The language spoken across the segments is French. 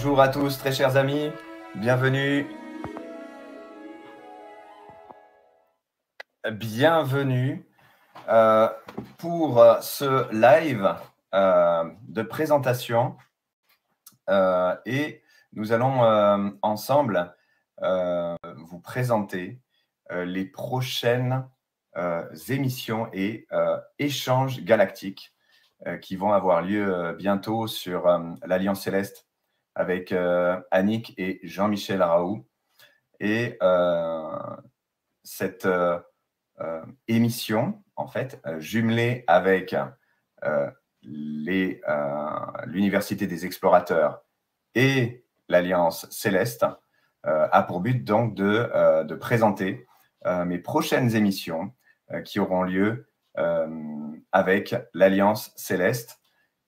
Bonjour à tous, très chers amis, bienvenue. Bienvenue pour ce live de présentation et nous allons ensemble vous présenter les prochaines émissions et échanges galactiques qui vont avoir lieu bientôt sur l'Alliance Céleste avec Annick et Jean-Michel Raoult. Et cette émission, en fait, jumelée avec l'Université des Explorateurs et l'Alliance Céleste, a pour but donc de présenter mes prochaines émissions qui auront lieu avec l'Alliance Céleste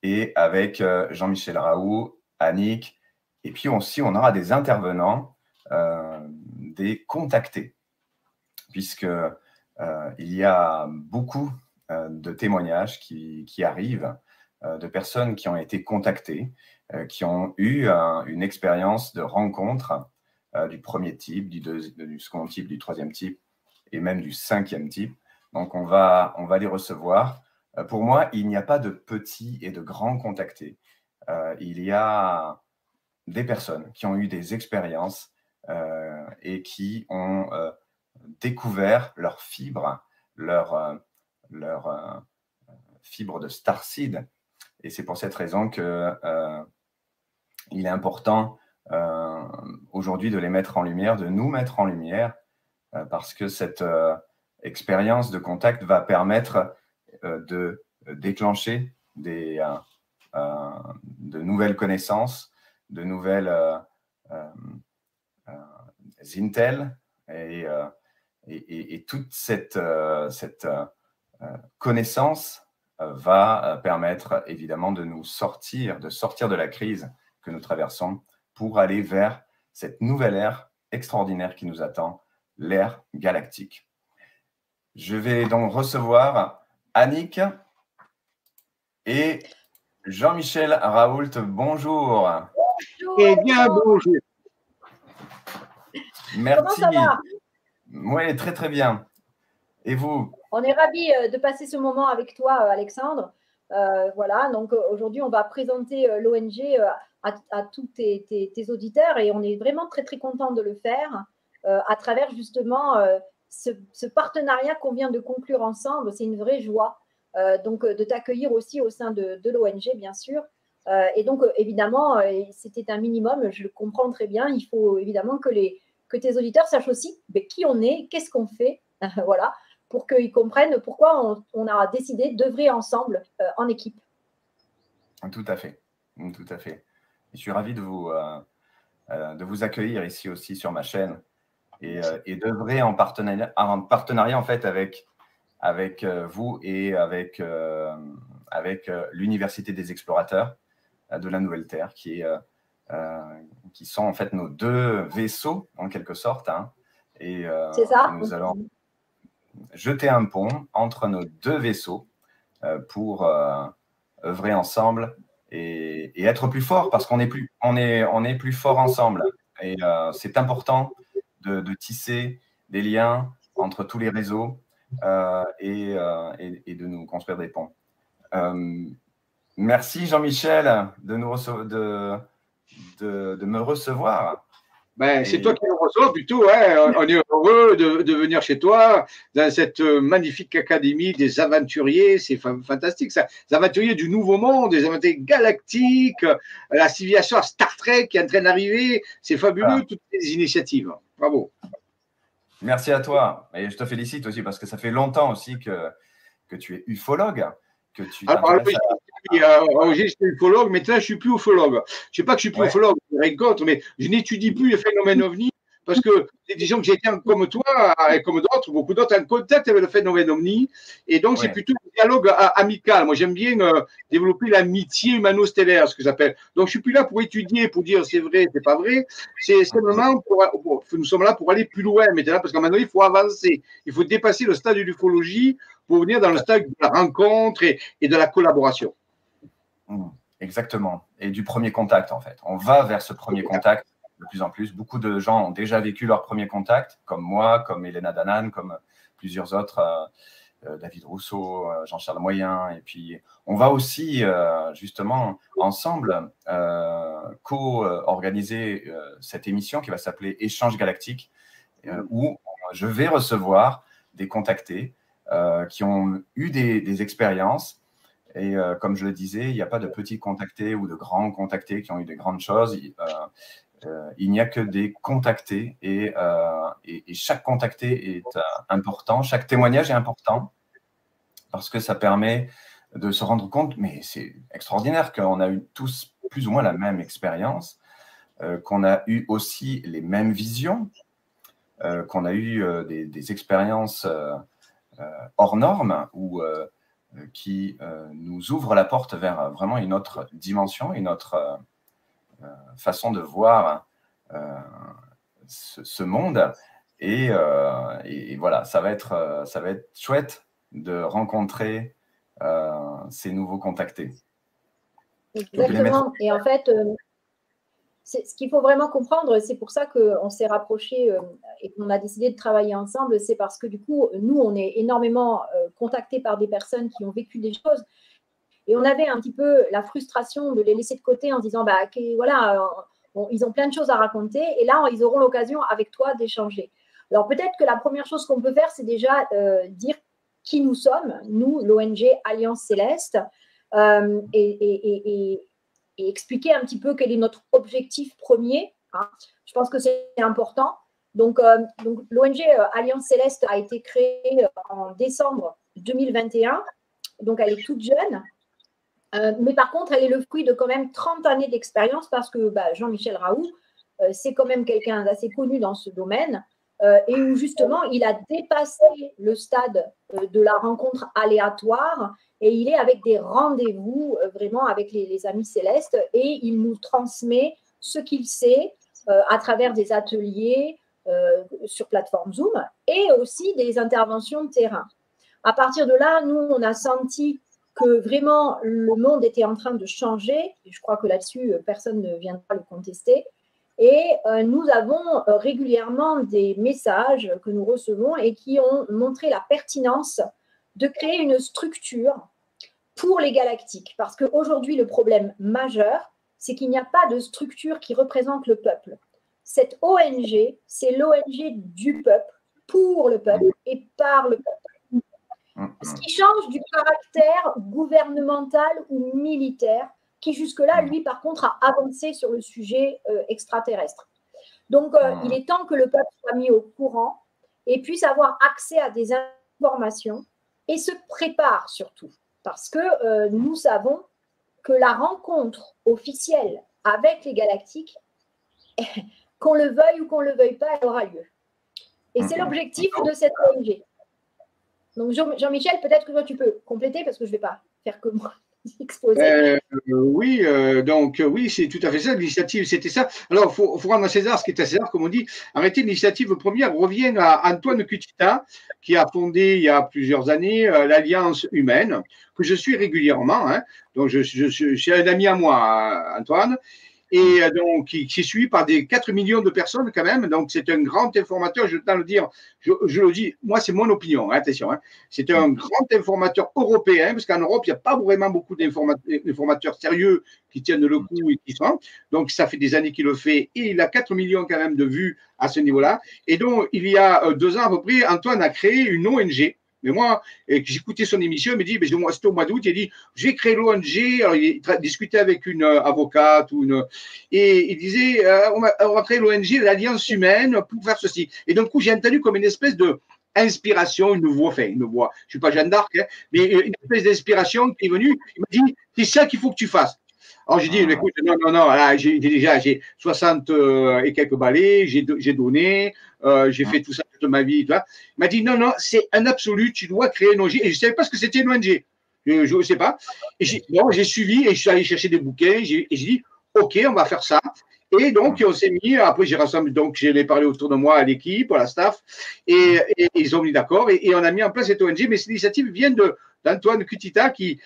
et avec Jean-Michel Raoult, Annick, et puis aussi on aura des intervenants, des contactés, puisque il y a beaucoup de témoignages qui arrivent de personnes qui ont été contactées, qui ont eu une expérience de rencontre du premier type, du second type, du troisième type et même du cinquième type. Donc, on va les recevoir. Pour moi, il n'y a pas de petits et de grands contactés. Il y a des personnes qui ont eu des expériences et qui ont découvert leurs fibres, leur fibre de starseed. Et c'est pour cette raison que il est important aujourd'hui de les mettre en lumière, de nous mettre en lumière, parce que cette expérience de contact va permettre de déclencher de nouvelles connaissances, de nouvelles intel et toute cette connaissance va permettre évidemment de sortir de la crise que nous traversons pour aller vers cette nouvelle ère extraordinaire qui nous attend, l'ère galactique. Je vais donc recevoir Annick et Jean-Michel Raoult. Bonjour. Eh bien, bonjour. Merci. Comment ça va? Oui, très très bien. Et vous? On est ravis de passer ce moment avec toi, Alexandre. Voilà, donc aujourd'hui, on va présenter l'ONG à tous tes auditeurs et on est vraiment très, très content de le faire à travers justement ce partenariat qu'on vient de conclure ensemble. C'est une vraie joie donc de t'accueillir aussi au sein de l'ONG, bien sûr. Et donc, évidemment, c'était un minimum, je le comprends très bien. Il faut évidemment que tes auditeurs sachent aussi qui on est, qu'est-ce qu'on fait, voilà, pour qu'ils comprennent pourquoi on a décidé d'œuvrer ensemble en équipe. Tout à fait, tout à fait. Je suis ravi de vous accueillir ici aussi sur ma chaîne et d'œuvrer en partenariat en fait avec vous et avec l'Université des Explorateurs de la Nouvelle Terre, qui sont en fait nos deux vaisseaux en quelque sorte, hein, et c'est ça. nous allons jeter un pont entre nos deux vaisseaux pour œuvrer ensemble et être plus fort, parce qu'on est plus fort ensemble. Et c'est important de tisser des liens entre tous les réseaux et de nous construire des ponts. Merci Jean-Michel de me recevoir. Ben, c'est toi qui nous reçois plutôt. Hein. On est heureux de venir chez toi dans cette magnifique académie des aventuriers. C'est fantastique ça. Les aventuriers du nouveau monde, des aventuriers galactiques, la civilisation Star Trek qui est en train d'arriver. C'est fabuleux, toutes ces initiatives. Bravo. Merci à toi. Et je te félicite aussi parce que ça fait longtemps aussi que tu es ufologue. Que tu j'étais ufologue, maintenant je ne suis plus ufologue. Je ne sais pas que je ne suis plus ufologue, rien contre, mais je n'étudie plus les phénomènes ovni parce que des gens que j'ai été comme toi et comme d'autres, beaucoup d'autres, en contact avec le phénomène ovni. Et donc, c'est plutôt un dialogue amical. Moi, j'aime bien développer l'amitié humano-stellaire, ce que j'appelle. Donc, je ne suis plus là pour étudier, pour dire c'est vrai, c'est pas vrai. C'est simplement nous sommes là pour aller plus loin maintenant, parce qu'à un moment donné, il faut avancer. Il faut dépasser le stade de l'ufologie pour venir dans le stade de la rencontre et de la collaboration. exactement. Et du premier contact, en fait. On va vers ce premier contact de plus en plus. Beaucoup de gens ont déjà vécu leur premier contact, comme moi, comme Elena Danane, comme plusieurs autres, David Rousseau, Jean-Charles Moyen. Et puis, on va aussi, justement, ensemble, co-organiser cette émission qui va s'appeler Échange Galactique, où je vais recevoir des contactés qui ont eu des expériences. Et comme je le disais, il n'y a pas de petits contactés ou de grands contactés qui ont eu de grandes choses. Il n'y a que des contactés et chaque contacté est important, chaque témoignage est important parce que ça permet de se rendre compte, mais c'est extraordinaire qu'on a eu tous plus ou moins la même expérience, qu'on a eu aussi les mêmes visions, qu'on a eu des expériences hors normes ou qui nous ouvrent la porte vers vraiment une autre dimension, une autre façon de voir ce monde. Et voilà, ça va être chouette de rencontrer ces nouveaux contactés. Exactement. Et en fait, ce qu'il faut vraiment comprendre, c'est pour ça qu'on s'est rapprochés et qu'on a décidé de travailler ensemble, c'est parce que du coup, nous, on est énormément contactés par des personnes qui ont vécu des choses. Et on avait un petit peu la frustration de les laisser de côté en se disant, bah, voilà, ils ont plein de choses à raconter. Et là, ils auront l'occasion avec toi d'échanger. Alors, peut-être que la première chose qu'on peut faire, c'est déjà dire qui nous sommes, nous, l'ONG Alliance Céleste, et expliquer un petit peu quel est notre objectif premier. Hein. Je pense que c'est important. Donc l'ONG Alliance Céleste a été créée en décembre 2021. Donc, elle est toute jeune. Mais par contre, elle est le fruit de quand même 30 années d'expérience parce que Jean-Michel Raoult, c'est quand même quelqu'un d'assez connu dans ce domaine et où justement, il a dépassé le stade de la rencontre aléatoire et il est avec des rendez-vous vraiment avec les amis célestes et il nous transmet ce qu'il sait à travers des ateliers sur plateforme Zoom et aussi des interventions de terrain. À partir de là, nous, on a senti que vraiment le monde était en train de changer. Je crois que là-dessus, personne ne viendra le contester. Et nous avons régulièrement des messages que nous recevons et qui ont montré la pertinence de créer une structure pour les galactiques. Parce qu'aujourd'hui, le problème majeur, c'est qu'il n'y a pas de structure qui représente le peuple. Cette ONG, c'est l'ONG du peuple, pour le peuple et par le peuple. Ce qui change du caractère gouvernemental ou militaire, qui jusque-là, lui, par contre, a avancé sur le sujet extraterrestre. Donc, il est temps que le peuple soit mis au courant et puisse avoir accès à des informations et se prépare surtout. Parce que nous savons que la rencontre officielle avec les galactiques, qu'on le veuille ou qu'on ne le veuille pas, elle aura lieu. Et c'est l'objectif de cette ONG. Donc, Jean-Michel, peut-être que toi, tu peux compléter parce que je ne vais pas faire que moi exposer. Oui, oui, c'est tout à fait ça. L'initiative, c'était ça. Alors, il faut rendre à César ce qui est à César, comme on dit. En réalité, l'initiative première revient à Antoine Kutita, qui a fondé il y a plusieurs années l'Alliance humaine, que je suis régulièrement. Hein. Donc, je suis un ami à moi, Antoine. Et donc, qui est suivi par des 4 millions de personnes quand même. Donc, c'est un grand informateur, je tiens à le dire. Je le dis, moi, c'est mon opinion, hein, attention. Hein. C'est un grand informateur européen, parce qu'en Europe, il n'y a pas vraiment beaucoup d'informateurs sérieux qui tiennent le coup et qui sont. Donc, ça fait des années qu'il le fait. Et il a 4 millions quand même de vues à ce niveau-là. Et donc, il y a 2 ans à peu près, Antoine a créé une ONG. Mais moi, j'écoutais son émission, il me dit, c'était au mois d'août, il a dit, j'ai créé l'ONG, alors il discutait avec une avocate et il disait, on va créer l'ONG, l'Alliance humaine, pour faire ceci. Et d'un coup, j'ai entendu comme une espèce de inspiration, une voix, je ne suis pas Jeanne d'Arc, hein, mais une espèce d'inspiration qui est venue, il m'a dit, c'est ça qu'il faut que tu fasses. Alors j'ai dit, écoute, non, là, j'ai 60 et quelques balais, j'ai donné, j'ai fait tout ça toute ma vie. Tu vois. Il m'a dit, non, c'est un absolu, tu dois créer une ONG. Et je ne savais pas ce que c'était une ONG. Je ne sais pas. Et j'ai suivi et je suis allé chercher des bouquins et j'ai dit, OK, on va faire ça. Et donc, on s'est mis, après j'ai rassemblé, donc je l'ai parlé autour de moi à l'équipe, à la staff, et ils ont mis d'accord, et on a mis en place cette ONG, mais cette initiative vient d'Antoine Cutita qui,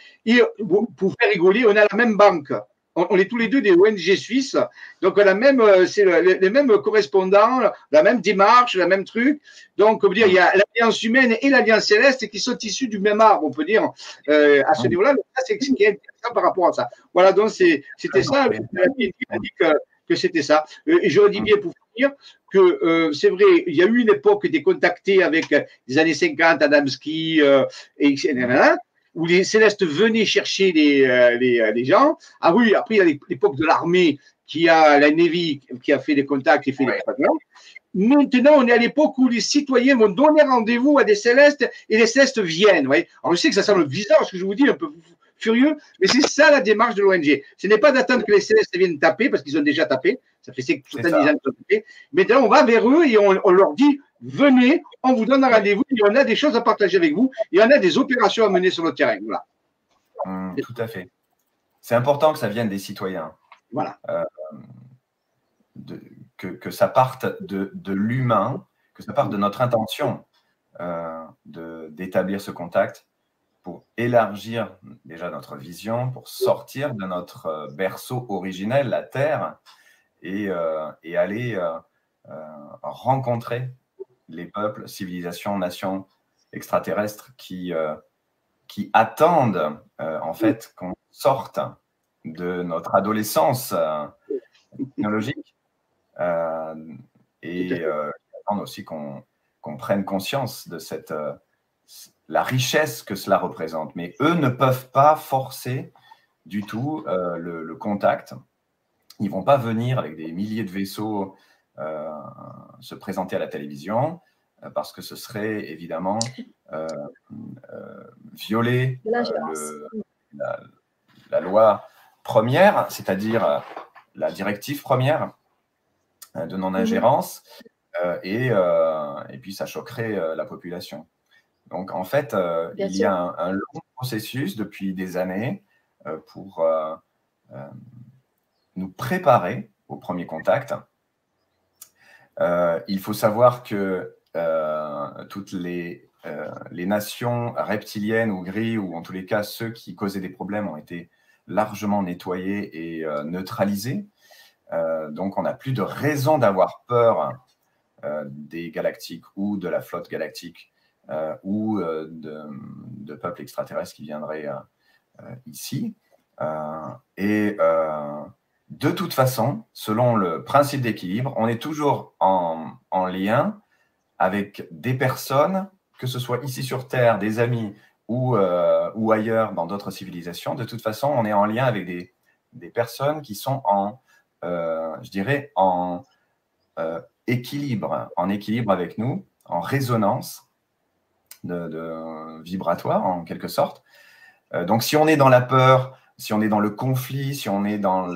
pour faire rigoler, on a la même banque. On est tous les deux des ONG suisses, donc on a même, c'est les mêmes correspondants, la même démarche, la même truc. Donc, on peut dire, il y a l'Alliance humaine et l'Alliance céleste qui sont issus du même arbre, on peut dire, à ce niveau-là. Donc, ça, c'est ce qui est intéressant par rapport à ça. Voilà, donc c'était ça. Il a dit que c'était ça. Et je dis bien pour finir que c'est vrai, il y a eu une époque des contactés avec les années 50, Adamski, etc., où les célestes venaient chercher les gens. Ah oui, après, il y a l'époque de l'armée qui a la Navy qui a fait des contacts et fait des traitements. Maintenant, on est à l'époque où les citoyens vont donner rendez-vous à des célestes et les célestes viennent. Ouais. Alors, je sais que ça semble bizarre, ce que je vous dis, un peu furieux, mais c'est ça la démarche de l'ONG. Ce n'est pas d'attendre que les célestes viennent taper, parce qu'ils ont déjà tapé. Ça fait certaines dizaines de tapé. Maintenant, on va vers eux et on leur dit venez, on vous donne un rendez-vous, et on a des choses à partager avec vous, et on a des opérations à mener sur le terrain. Voilà. Tout à fait. C'est important que ça vienne des citoyens. Voilà. Que ça parte de l'humain, que ça parte de notre intention d'établir ce contact pour élargir déjà notre vision, pour sortir de notre berceau originel, la Terre, et aller rencontrer les peuples, civilisations, nations extraterrestres qui attendent en fait qu'on sorte de notre adolescence technologique et attendent aussi qu'on prenne conscience de la richesse que cela représente. Mais eux ne peuvent pas forcer du tout le contact. Ils ne vont pas venir avec des milliers de vaisseaux se présenter à la télévision parce que ce serait évidemment violer la loi première, c'est-à-dire la directive première de non-ingérence, et puis ça choquerait la population. Donc en fait, il y a un long processus depuis des années pour nous préparer au premier contact. Il faut savoir que toutes les nations reptiliennes ou gris, ou en tous les cas ceux qui causaient des problèmes, ont été largement nettoyés et neutralisés. Donc on n'a plus de raison d'avoir peur des galactiques ou de la flotte galactique ou de peuples extraterrestres qui viendraient ici. De toute façon, selon le principe d'équilibre, on est toujours en lien avec des personnes, que ce soit ici sur Terre, des amis ou ailleurs dans d'autres civilisations. De toute façon, on est en lien avec des personnes qui sont je dirais, en équilibre avec nous, en résonance vibratoire en quelque sorte. Donc si on est dans la peur, si on est dans le conflit, si on est dans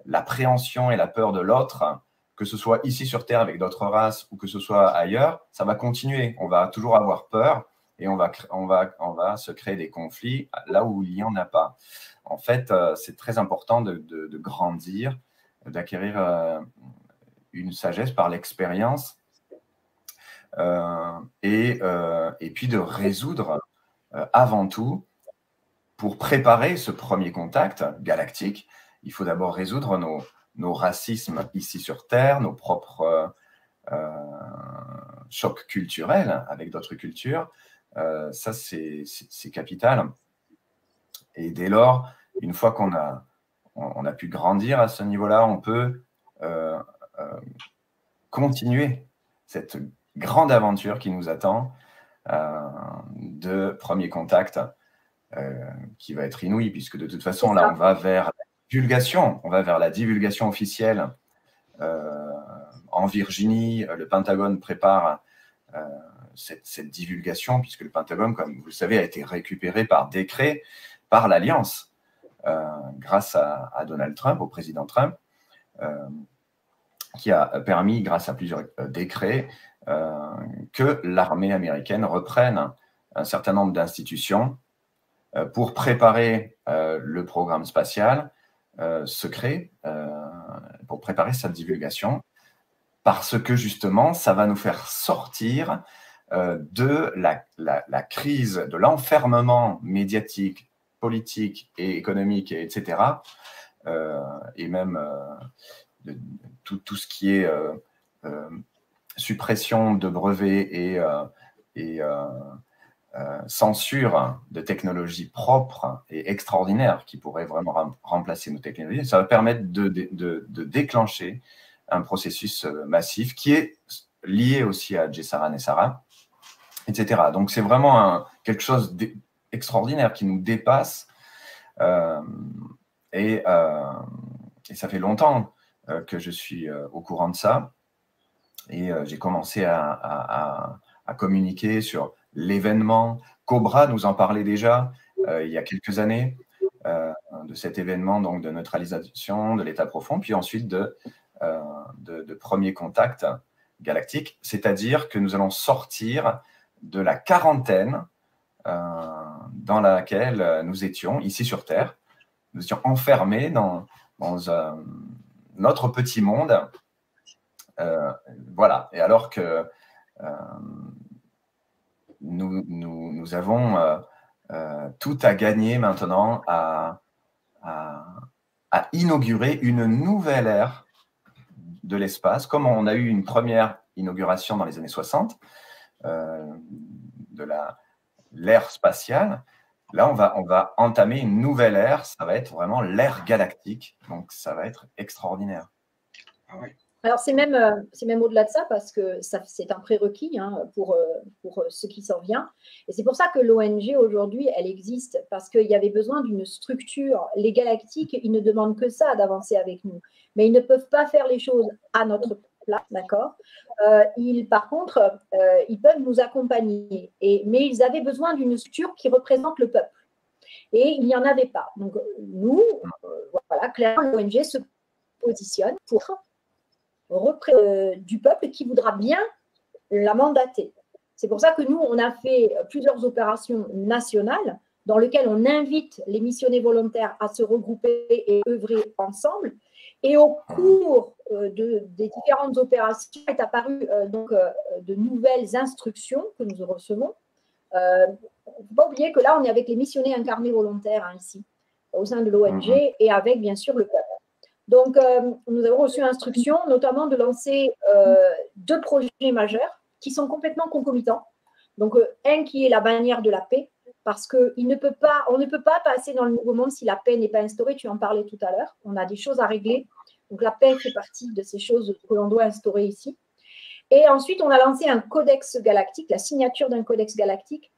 l'appréhension et la peur de l'autre, que ce soit ici sur Terre avec d'autres races ou que ce soit ailleurs, ça va continuer. On va toujours avoir peur et on va se créer des conflits là où il n'y en a pas. En fait, c'est très important de grandir, d'acquérir une sagesse par l'expérience et puis de résoudre avant tout, pour préparer ce premier contact galactique, il faut d'abord résoudre nos racismes ici sur Terre, nos propres chocs culturels avec d'autres cultures. Ça, c'est capital. Et dès lors, une fois qu'on a pu grandir à ce niveau-là, on peut continuer cette grande aventure qui nous attend de premier contact qui va être inouï, puisque de toute façon, là, on va vers la divulgation officielle. En Virginie, le Pentagone prépare cette divulgation, puisque le Pentagone, comme vous le savez, a été récupéré par décret par l'Alliance, grâce à Donald Trump, au président Trump, qui a permis, grâce à plusieurs décrets, que l'armée américaine reprenne un certain nombre d'institutions pour préparer le programme spatial secret pour préparer sa divulgation, parce que justement, ça va nous faire sortir de la crise, de l'enfermement médiatique, politique et économique, etc. Et même de tout ce qui est suppression de brevets et censure de technologies propres et extraordinaires qui pourraient vraiment remplacer nos technologies. Ça va permettre de déclencher un processus massif qui est lié aussi à Jessaran et Sarah, etc. Donc, c'est vraiment quelque chose d'extraordinaire qui nous dépasse. Et ça fait longtemps que je suis au courant de ça. Et j'ai commencé à communiquer sur l'événement. Cobra nous en parlait déjà il y a quelques années, de cet événement donc, de neutralisation de l'état profond, puis ensuite de premier contact galactique, c'est-à-dire que nous allons sortir de la quarantaine dans laquelle nous étions ici sur Terre. Nous étions enfermés dans notre petit monde. Voilà. Et alors que nous avons tout à gagner maintenant à inaugurer une nouvelle ère de l'espace, comme on a eu une première inauguration dans les années 60 de l'ère spatiale. Là, on va entamer une nouvelle ère. Ça va être vraiment l'ère galactique. Donc, ça va être extraordinaire. Ah ouais. Alors, c'est même au-delà de ça parce que c'est un prérequis pour ce qui s'en vient. Et c'est pour ça que l'ONG, aujourd'hui, elle existe parce qu'il y avait besoin d'une structure. Les galactiques, ils ne demandent que ça, d'avancer avec nous. Mais ils ne peuvent pas faire les choses à notre place, d'accord ? Par contre, ils peuvent nous accompagner. Mais ils avaient besoin d'une structure qui représente le peuple. Et il n'y en avait pas. Donc, nous, voilà, clairement, l'ONG se positionne pour du peuple qui voudra bien la mandater. C'est pour ça que nous, on a fait plusieurs opérations nationales dans lesquelles on invite les missionnaires volontaires à se regrouper et œuvrer ensemble. Et au cours des différentes opérations, est apparu de nouvelles instructions que nous recevons. Il ne faut pas oublier que là, on est avec les missionnaires incarnés volontaires ici, au sein de l'ONG, et avec, bien sûr, le peuple. Donc, nous avons reçu instruction, notamment de lancer 2 projets majeurs qui sont complètement concomitants. Donc, un qui est la bannière de la paix, parce qu'on ne peut pas passer dans le nouveau monde si la paix n'est pas instaurée. Tu en parlais tout à l'heure. On a des choses à régler. Donc, la paix fait partie de ces choses que l'on doit instaurer ici. Et ensuite, on a lancé un codex galactique, la signature d'un codex galactique,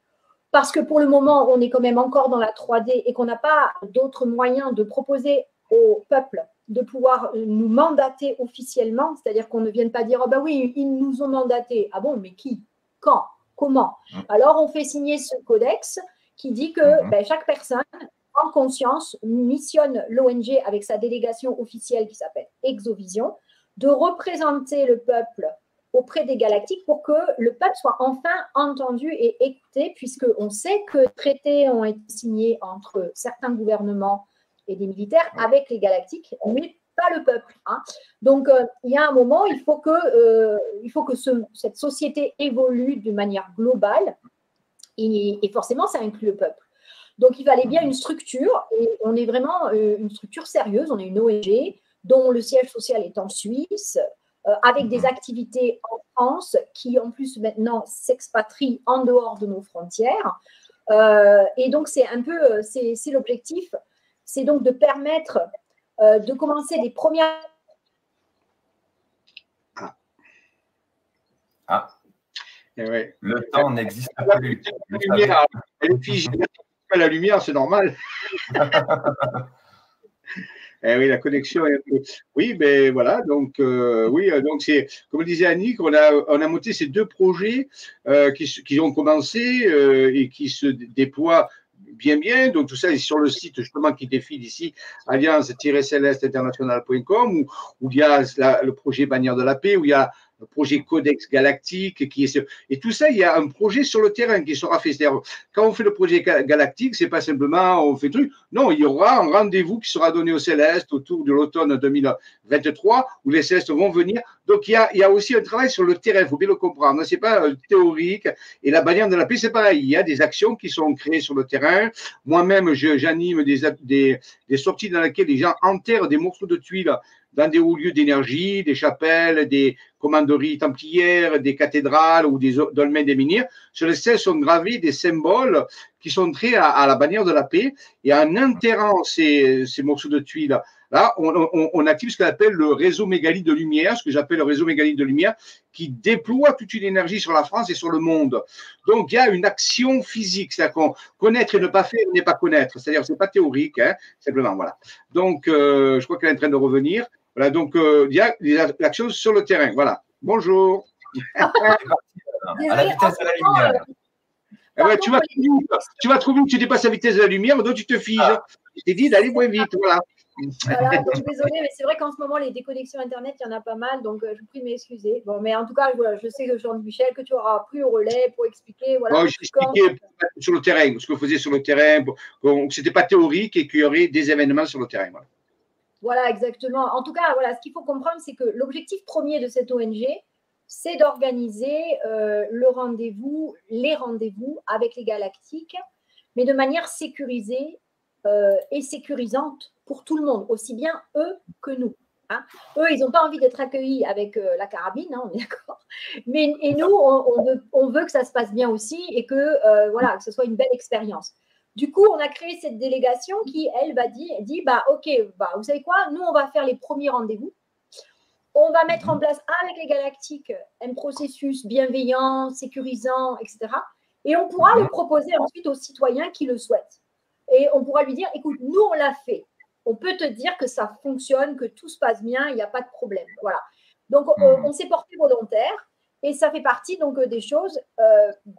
parce que pour le moment, on est quand même encore dans la 3D et qu'on n'a pas d'autres moyens de proposer au peuple de pouvoir nous mandater officiellement, c'est-à-dire qu'on ne vienne pas dire « oh ben oui, ils nous ont mandatés ». Ah bon, mais qui? Quand? Comment? Alors, on fait signer ce codex qui dit que chaque personne, en conscience, missionne l'ONG avec sa délégation officielle qui s'appelle Exovision, de représenter le peuple auprès des galactiques pour que le peuple soit enfin entendu et écouté, puisqu'on sait que traités ont été signés entre certains gouvernements et des militaires avec les galactiques, mais pas le peuple. Donc, il y a un moment, il faut que cette société évolue de manière globale et forcément, ça inclut le peuple. Donc, il fallait bien une structure et on est vraiment une structure sérieuse. On est une ONG dont le siège social est en Suisse, avec des activités en France qui, en plus, maintenant, s'expatrient en dehors de nos frontières. Et donc, c'est un peu, c'est l'objectif. C'est donc de permettre de commencer les premières… Ouais. Le temps n'existe plus. La lumière, elle est figée. La lumière, c'est normal. Oui, la connexion est un peu… Oui, ben voilà, donc donc c'est, comme disait Annick, on a monté ces 2 projets qui ont commencé et qui se déploient bien. Donc, tout ça est sur le site justement qui défile ici, alliance-céleste-international.com, où il y a le projet Bannière de la Paix, où il y a le projet Codex Galactique, et tout ça, il y a un projet sur le terrain qui sera fait. C'est-à-dire, quand on fait le projet Galactique, c'est pas simplement on fait truc. Non, il y aura un rendez-vous qui sera donné aux Célestes autour de l'automne 2023 où les Célestes vont venir. Donc, il y a aussi un travail sur le terrain, il faut bien le comprendre. C'est pas théorique. Et la bannière de la paix, c'est pareil. Il y a des actions qui sont créées sur le terrain. Moi-même, j'anime des sorties dans lesquelles les gens enterrent des morceaux de tuiles dans des hauts lieux d'énergie, des chapelles, des commanderies templières, des cathédrales ou des dolmens des menhirs. Sur les stèles sont gravés des symboles qui sont traits à la bannière de la paix. Et en enterrant ces morceaux de tuiles, là, on active ce qu'on appelle le réseau mégalithe de lumière, ce que j'appelle le réseau mégalithe de lumière, qui déploie toute une énergie sur la France et sur le monde. Donc, il y a une action physique, c'est-à-dire qu'on connaître et ne pas faire n'est pas connaître. C'est-à-dire, c'est pas théorique, hein, simplement, voilà. Donc, je crois qu'elle est en train de revenir. Voilà, donc, il y a l'action sur le terrain. Voilà. Bonjour. À la vitesse de la lumière. Ouais, tu vas trop vite, tu dépasses la vitesse de la lumière, donc tu te figes. Je t'ai dit d'aller moins vite, voilà. Voilà, donc désolée, mais c'est vrai qu'en ce moment, les déconnexions Internet, il y en a pas mal, donc je vous prie de m'excuser. Bon, mais en tout cas, voilà, je sais que Jean-Michel, que tu auras pris au relais pour expliquer. Voilà, j'ai expliqué sur le terrain, ce que faisait sur le terrain, que ce n'était pas théorique et qu'il y aurait des événements sur le terrain. Voilà. Voilà, exactement. En tout cas, voilà, ce qu'il faut comprendre, c'est que l'objectif premier de cette ONG, c'est d'organiser les rendez-vous avec les galactiques, mais de manière sécurisée et sécurisante pour tout le monde, aussi bien eux que nous. Hein. Eux, ils n'ont pas envie d'être accueillis avec la carabine, hein, on est d'accord. Et nous, on veut que ça se passe bien aussi et que, voilà, que ce soit une belle expérience. Du coup, on a créé cette délégation qui, elle, dit bah, OK, bah, vous savez quoi, nous, on va faire les premiers rendez-vous. On va mettre en place avec les galactiques un processus bienveillant, sécurisant, etc. Et on pourra le proposer ensuite aux citoyens qui le souhaitent. Et on pourra lui dire, écoute, nous, on l'a fait. On peut te dire que ça fonctionne, que tout se passe bien, il n'y a pas de problème. Voilà. Donc, on s'est porté volontaire et ça fait partie donc des choses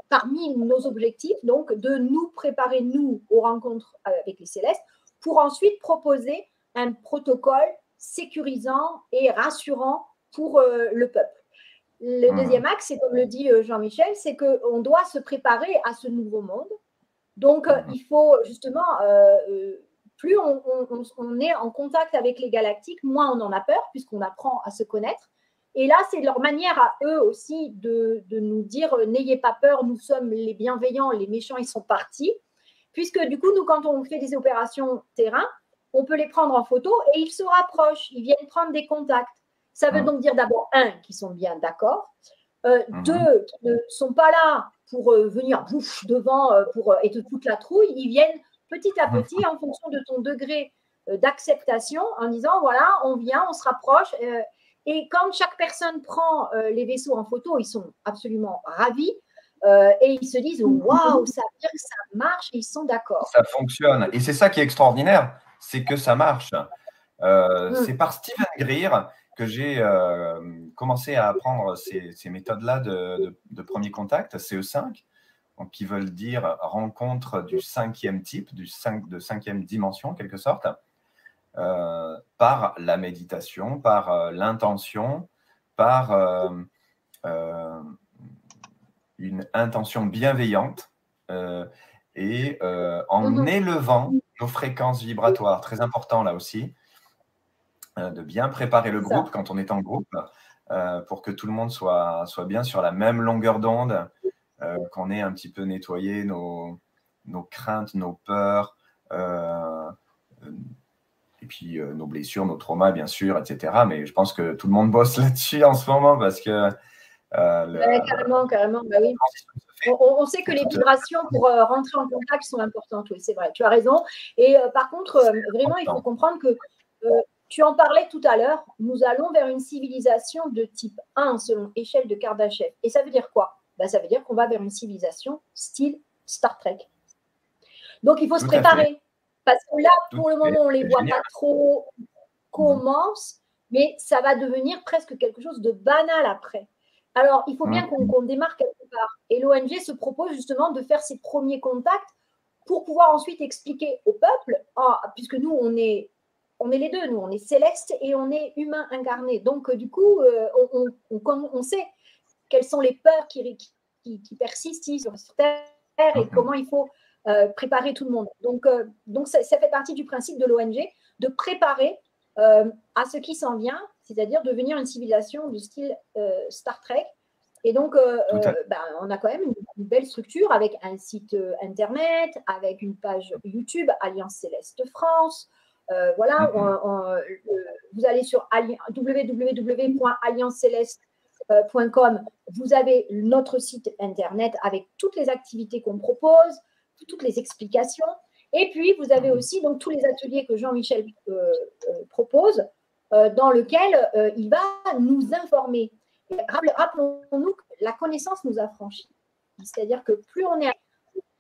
parmi nos objectifs, donc de nous préparer, nous, aux rencontres avec les Célestes pour ensuite proposer un protocole sécurisant et rassurant pour le peuple. Le deuxième axe, c'est comme le dit Jean-Michel, c'est qu'on doit se préparer à ce nouveau monde. Donc, il faut justement, plus on est en contact avec les galactiques, moins on en a peur, puisqu'on apprend à se connaître. Et là, c'est leur manière à eux aussi de nous dire n'ayez pas peur, nous sommes les bienveillants, les méchants, ils sont partis. Puisque du coup, nous, quand on fait des opérations terrain, on peut les prendre en photo et ils se rapprochent, ils viennent prendre des contacts. Ça veut donc dire d'abord, un, qu'ils sont bien d'accord, deux, qui ne sont pas là pour venir devant et te foutre la trouille, ils viennent petit à petit en fonction de ton degré d'acceptation en disant, voilà, on vient, on se rapproche. Et quand chaque personne prend les vaisseaux en photo, ils sont absolument ravis. Et ils se disent, waouh, ça veut dire que ça marche, et ils sont d'accord. Ça fonctionne. Et c'est ça qui est extraordinaire, c'est que ça marche. C'est par Steven Greer que j'ai commencé à apprendre ces méthodes-là de premier contact, CE5, donc qui veulent dire rencontre du cinquième type, de cinquième dimension, en quelque sorte, par la méditation, par l'intention, par une intention bienveillante et en élevant nos fréquences vibratoires. Très important là aussi, de bien préparer le groupe quand on est en groupe pour que tout le monde soit bien sur la même longueur d'onde, qu'on ait un petit peu nettoyé nos craintes, nos peurs, et puis nos blessures, nos traumas, bien sûr, etc. Mais je pense que tout le monde bosse là-dessus en ce moment parce que carrément, bah oui. On sait que les vibrations pour rentrer en contact sont importantes, oui, c'est vrai, tu as raison. Et par contre, vraiment, il faut comprendre que tu en parlais tout à l'heure, nous allons vers une civilisation de type 1 selon échelle de Kardashev. Et ça veut dire quoi? Ça veut dire qu'on va vers une civilisation style Star Trek. Donc, il faut se préparer. Parce que là, pour le moment, on ne les voit pas trop commence, mais ça va devenir presque quelque chose de banal après. Alors, il faut bien qu'on démarre quelque part. Et l'ONG se propose justement de faire ses premiers contacts pour pouvoir ensuite expliquer au peuple, puisque nous, on est on est les deux, nous, on est céleste et on est humain incarné. Donc, du coup, on sait quelles sont les peurs qui persistent ici sur Terre et comment il faut préparer tout le monde. Donc ça fait partie du principe de l'ONG de préparer à ce qui s'en vient, c'est-à-dire devenir une civilisation du style Star Trek. Et donc, on a quand même une belle structure avec un site internet, avec une page YouTube, Alliance Céleste France. Voilà, vous allez sur www.allianceceleste.com, vous avez notre site internet avec toutes les activités qu'on propose, toutes les explications. Et puis, vous avez aussi donc tous les ateliers que Jean-Michel propose, dans lesquels il va nous informer. Rappelons-nous que la connaissance nous affranchit. C'est-à-dire que plus on est,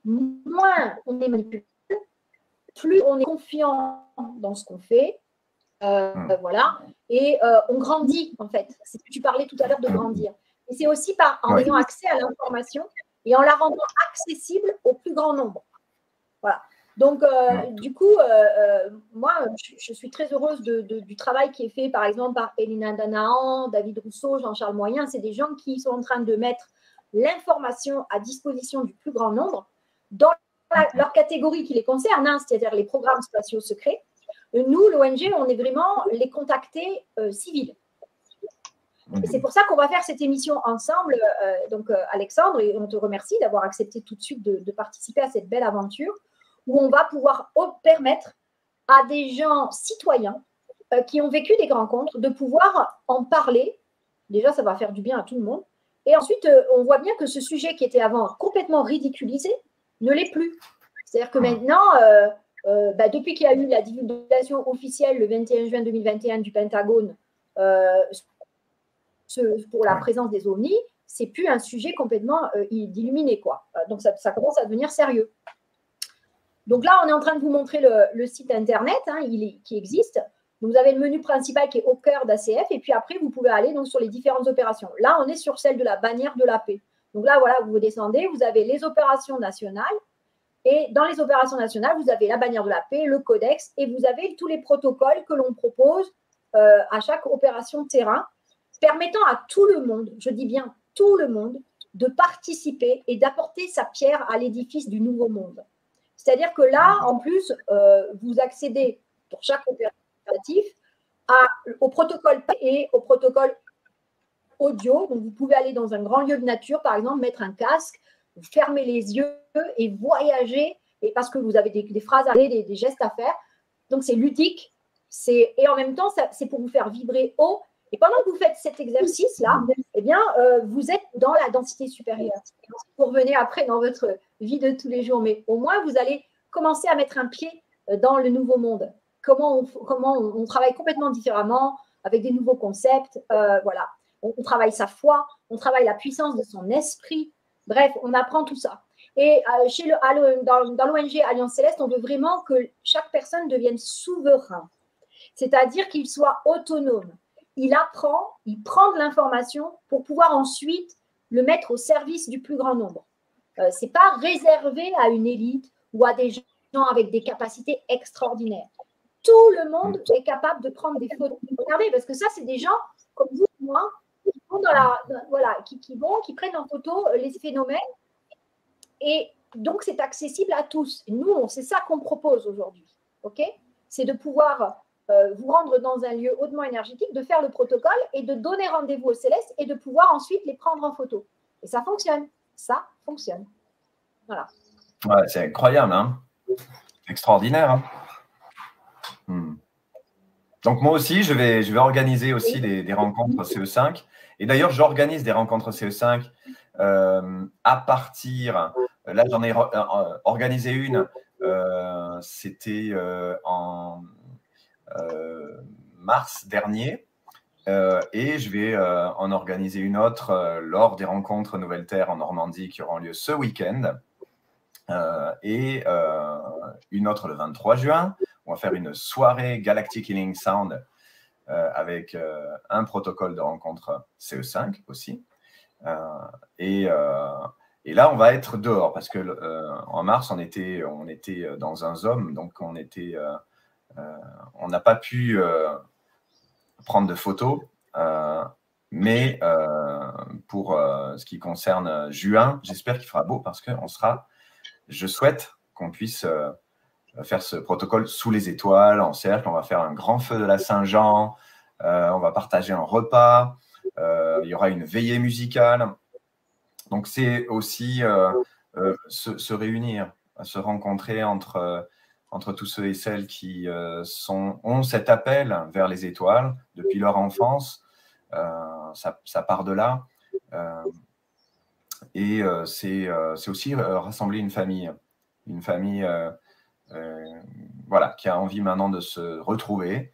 moins on est manipulable, plus on est confiant dans ce qu'on fait. Voilà. Et on grandit, en fait. C'est ce que tu parlais tout à l'heure de grandir. Et c'est aussi en ayant accès à l'information et en la rendant accessible au plus grand nombre. Voilà. Donc, du coup, moi, je suis très heureuse du travail qui est fait, par exemple, par Elina Danaan, David Rousseau, Jean-Charles Moyen. C'est des gens qui sont en train de mettre l'information à disposition du plus grand nombre dans leur catégorie qui les concerne, hein, c'est-à-dire les programmes spatiaux secrets. Nous, l'ONG, on est vraiment les contactés civils. Et c'est pour ça qu'on va faire cette émission ensemble. Donc, Alexandre, et on te remercie d'avoir accepté tout de suite de participer à cette belle aventure où on va pouvoir permettre à des gens citoyens qui ont vécu des rencontres de pouvoir en parler. Déjà, ça va faire du bien à tout le monde. Et ensuite, on voit bien que ce sujet qui était avant complètement ridiculisé ne l'est plus. C'est-à-dire que maintenant, depuis qu'il y a eu la divulgation officielle le 21 juin 2021 du Pentagone pour la présence des ovnis, c'est plus un sujet complètement illuminé, quoi. Donc, ça commence à devenir sérieux. Donc là, on est en train de vous montrer le site internet qui existe. Donc, vous avez le menu principal qui est au cœur d'ACF et puis après, vous pouvez aller donc, sur les différentes opérations. Là, on est sur celle de la bannière de la paix. Donc là, voilà, vous descendez, vous avez les opérations nationales et dans les opérations nationales, vous avez la bannière de la paix, le codex et vous avez tous les protocoles que l'on propose à chaque opération de terrain permettant à tout le monde, je dis bien tout le monde, de participer et d'apporter sa pierre à l'édifice du nouveau monde. C'est-à-dire que là, en plus, vous accédez pour chaque opératif au protocole et au protocole audio. Donc, vous pouvez aller dans un grand lieu de nature, par exemple, mettre un casque, vous fermer les yeux et voyager, et parce que vous avez des phrases à dire, des gestes à faire. Donc, c'est ludique. Et en même temps, c'est pour vous faire vibrer haut. Et pendant que vous faites cet exercice-là, eh bien, vous êtes dans la densité supérieure. Vous revenez après dans votre vie de tous les jours, mais au moins, vous allez commencer à mettre un pied dans le nouveau monde. Comment on travaille complètement différemment, avec des nouveaux concepts. Voilà. On travaille sa foi, on travaille la puissance de son esprit. Bref, on apprend tout ça. Et dans l'ONG Alliance Céleste, on veut vraiment que chaque personne devienne souverain, c'est-à-dire qu'il soit autonome. Il apprend, il prend de l'information pour pouvoir ensuite le mettre au service du plus grand nombre. Ce n'est pas réservé à une élite ou à des gens avec des capacités extraordinaires. Tout le monde est capable de prendre des photos. Regardez, parce que ça, c'est des gens comme vous et moi qui vont qui prennent en photo les phénomènes. Et donc, c'est accessible à tous. Et nous, c'est ça qu'on propose aujourd'hui. Okay, c'est de pouvoir vous rendre dans un lieu hautement énergétique, de faire le protocole et de donner rendez-vous aux célestes et de pouvoir ensuite les prendre en photo. Et ça fonctionne. Ça fonctionne. Voilà. Ouais, c'est incroyable, hein. Extraordinaire. Hein. Donc, moi aussi, je vais organiser aussi des rencontres CE5. Et d'ailleurs, j'organise des rencontres CE5 à partir… Là, j'en ai organisé une. C'était en mars dernier. Et je vais en organiser une autre lors des rencontres Nouvelle Terre en Normandie qui auront lieu ce week-end. Et une autre le 23 juin. On va faire une soirée Galactic Healing Sound avec un protocole de rencontre CE5 aussi. Et là, on va être dehors parce que en mars, on était dans un ZOM, donc on était On n'a pas pu prendre de photos, mais pour ce qui concerne juin, j'espère qu'il fera beau parce que je souhaite qu'on puisse faire ce protocole sous les étoiles, en cercle. On va faire un grand feu de la Saint-Jean, on va partager un repas, il y aura une veillée musicale. Donc, c'est aussi se réunir, se rencontrer entre tous ceux et celles qui ont cet appel vers les étoiles depuis leur enfance. Ça part de là. Et c'est aussi rassembler une famille voilà, qui a envie maintenant de se retrouver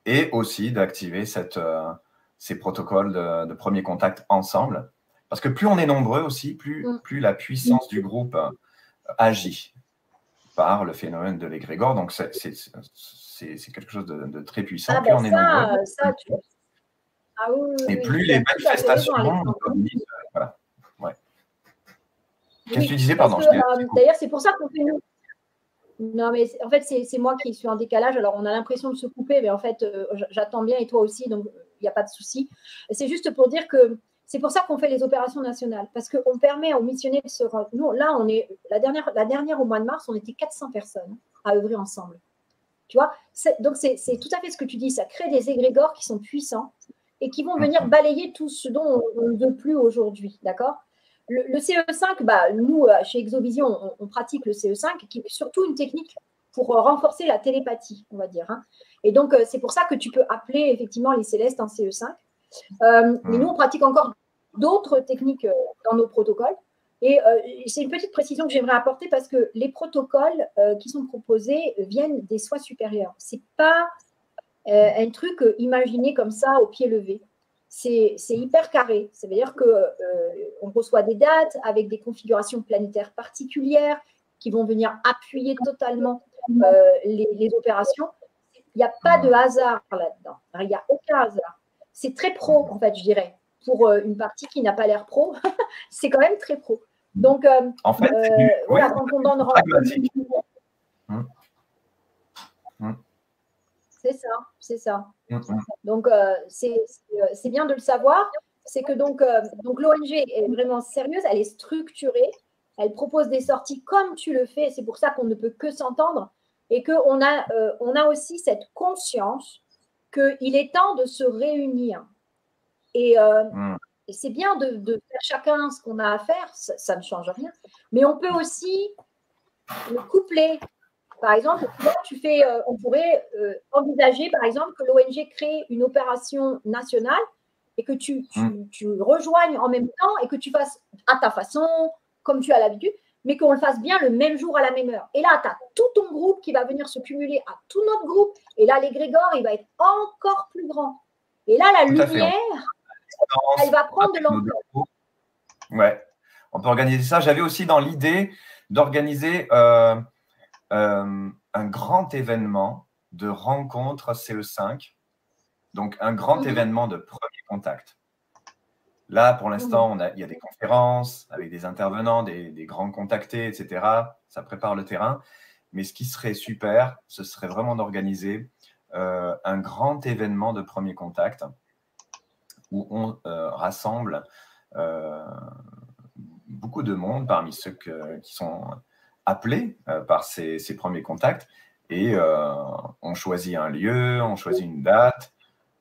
et aussi d'activer ces protocoles de premier contact ensemble. Parce que plus on est nombreux aussi, plus la puissance du groupe agit par le phénomène de l'égrégore. Donc, c'est quelque chose de très puissant. Plus on est nombreux. Et plus les manifestations voilà. Ouais. Qu'est-ce que tu disais, pardon? D'ailleurs, c'est pour ça qu'on fait nous. Non, mais en fait, c'est moi qui suis en décalage. Alors, on a l'impression de se couper, mais en fait, j'attends bien et toi aussi, donc il n'y a pas de souci. C'est juste pour dire que c'est pour ça qu'on fait les opérations nationales, parce qu'on permet aux missionnaires de se rendre. Nous, là, on est la dernière au mois de mars, on était 400 personnes à œuvrer ensemble. Tu vois, donc c'est tout à fait ce que tu dis. Ça crée des égrégores qui sont puissants et qui vont venir balayer tout ce dont on ne veut plus aujourd'hui, d'accord? Le CE5, nous, chez Exovision, on pratique le CE5, qui est surtout une technique pour renforcer la télépathie, on va dire. Hein. Et donc, c'est pour ça que tu peux appeler effectivement les célestes en CE5. Mais nous, on pratique encore d'autres techniques dans nos protocoles. Et c'est une petite précision que j'aimerais apporter parce que les protocoles qui sont proposés viennent des soins supérieurs. Ce n'est pas un truc imaginé comme ça au pied levé. C'est hyper carré. Ça veut dire qu'on reçoit des dates avec des configurations planétaires particulières qui vont venir appuyer totalement les opérations. Il n'y a pas de hasard là-dedans. Il n'y a aucun hasard. C'est très pro, en fait, je dirais. Pour une partie qui n'a pas l'air pro, c'est quand même très pro. Donc, en fait, voilà, quand on donne pragmatique. C'est ça. Donc, c'est bien de le savoir. C'est que donc l'ONG est vraiment sérieuse, elle est structurée, elle propose des sorties comme tu le fais. C'est pour ça qu'on ne peut que s'entendre et qu'on a aussi cette conscience qu'il est temps de se réunir. Et c'est bien de faire chacun ce qu'on a à faire, ça ne change rien. Mais on peut aussi le coupler. Par exemple, on pourrait envisager, par exemple, que l'ONG crée une opération nationale et que tu rejoignes en même temps et que tu fasses à ta façon, comme tu as l'habitude, mais qu'on le fasse bien le même jour à la même heure. Et là, tu as tout ton groupe qui va venir se cumuler à tout notre groupe. Et là, l'égrégore, il va être encore plus grand. Et là, la lumière, elle va prendre de l'ampleur. Ouais, on peut organiser ça. J'avais aussi dans l'idée d'organiser un grand événement de rencontre CE5, donc un grand événement de premier contact. Là, pour l'instant, il y a des conférences avec des intervenants, des grands contactés, etc. Ça prépare le terrain. Mais ce qui serait super, ce serait vraiment d'organiser un grand événement de premier contact où on rassemble beaucoup de monde parmi ceux qui sont appelés par ces premiers contacts et on choisit un lieu, on choisit une date,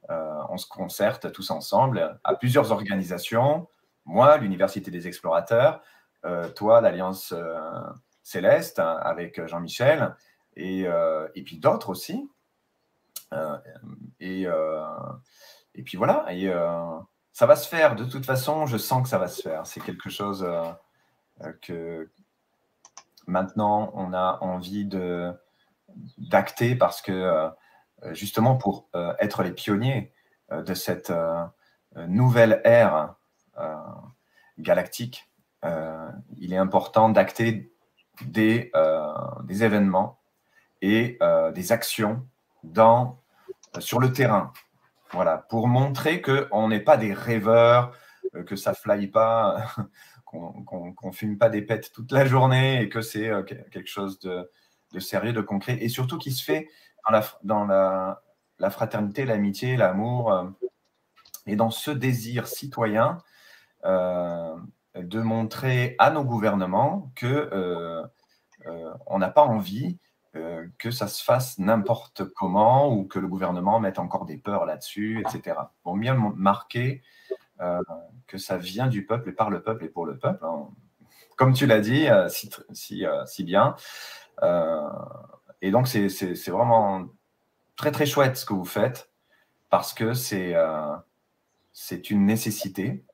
on se concerte tous ensemble à plusieurs organisations. Moi, l'Université des Explorateurs, toi, l'Alliance Céleste avec Jean-Michel et puis d'autres aussi. Et puis voilà, et ça va se faire. De toute façon, je sens que ça va se faire. C'est quelque chose que maintenant, on a envie d'acter parce que justement pour être les pionniers de cette nouvelle ère galactique, il est important d'acter des événements et des actions sur le terrain. Voilà, pour montrer qu'on n'est pas des rêveurs, que ça ne fly pas, qu'on ne fume pas des pets toute la journée et que c'est quelque chose de sérieux, de concret, et surtout qui se fait dans la fraternité, l'amitié, l'amour, et dans ce désir citoyen de montrer à nos gouvernements que on n'a pas envie que ça se fasse n'importe comment ou que le gouvernement mette encore des peurs là-dessus, etc. Pour bien marquer que ça vient du peuple et par le peuple et pour le peuple. Hein. Comme tu l'as dit si bien. Et donc, c'est vraiment très, très chouette ce que vous faites parce que c'est une nécessité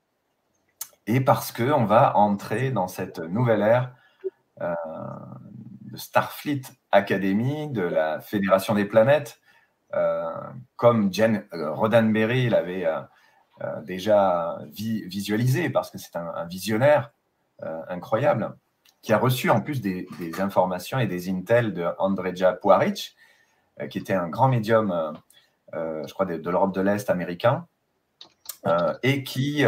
et parce qu'on va entrer dans cette nouvelle ère de Starfleet Academy, de la Fédération des planètes, comme Gene Roddenberry l'avait déjà visualisé, parce que c'est un visionnaire incroyable, qui a reçu en plus des informations et des intels de Andrija Puaric, qui était un grand médium, je crois, de l'Europe de l'Est américain, et qui...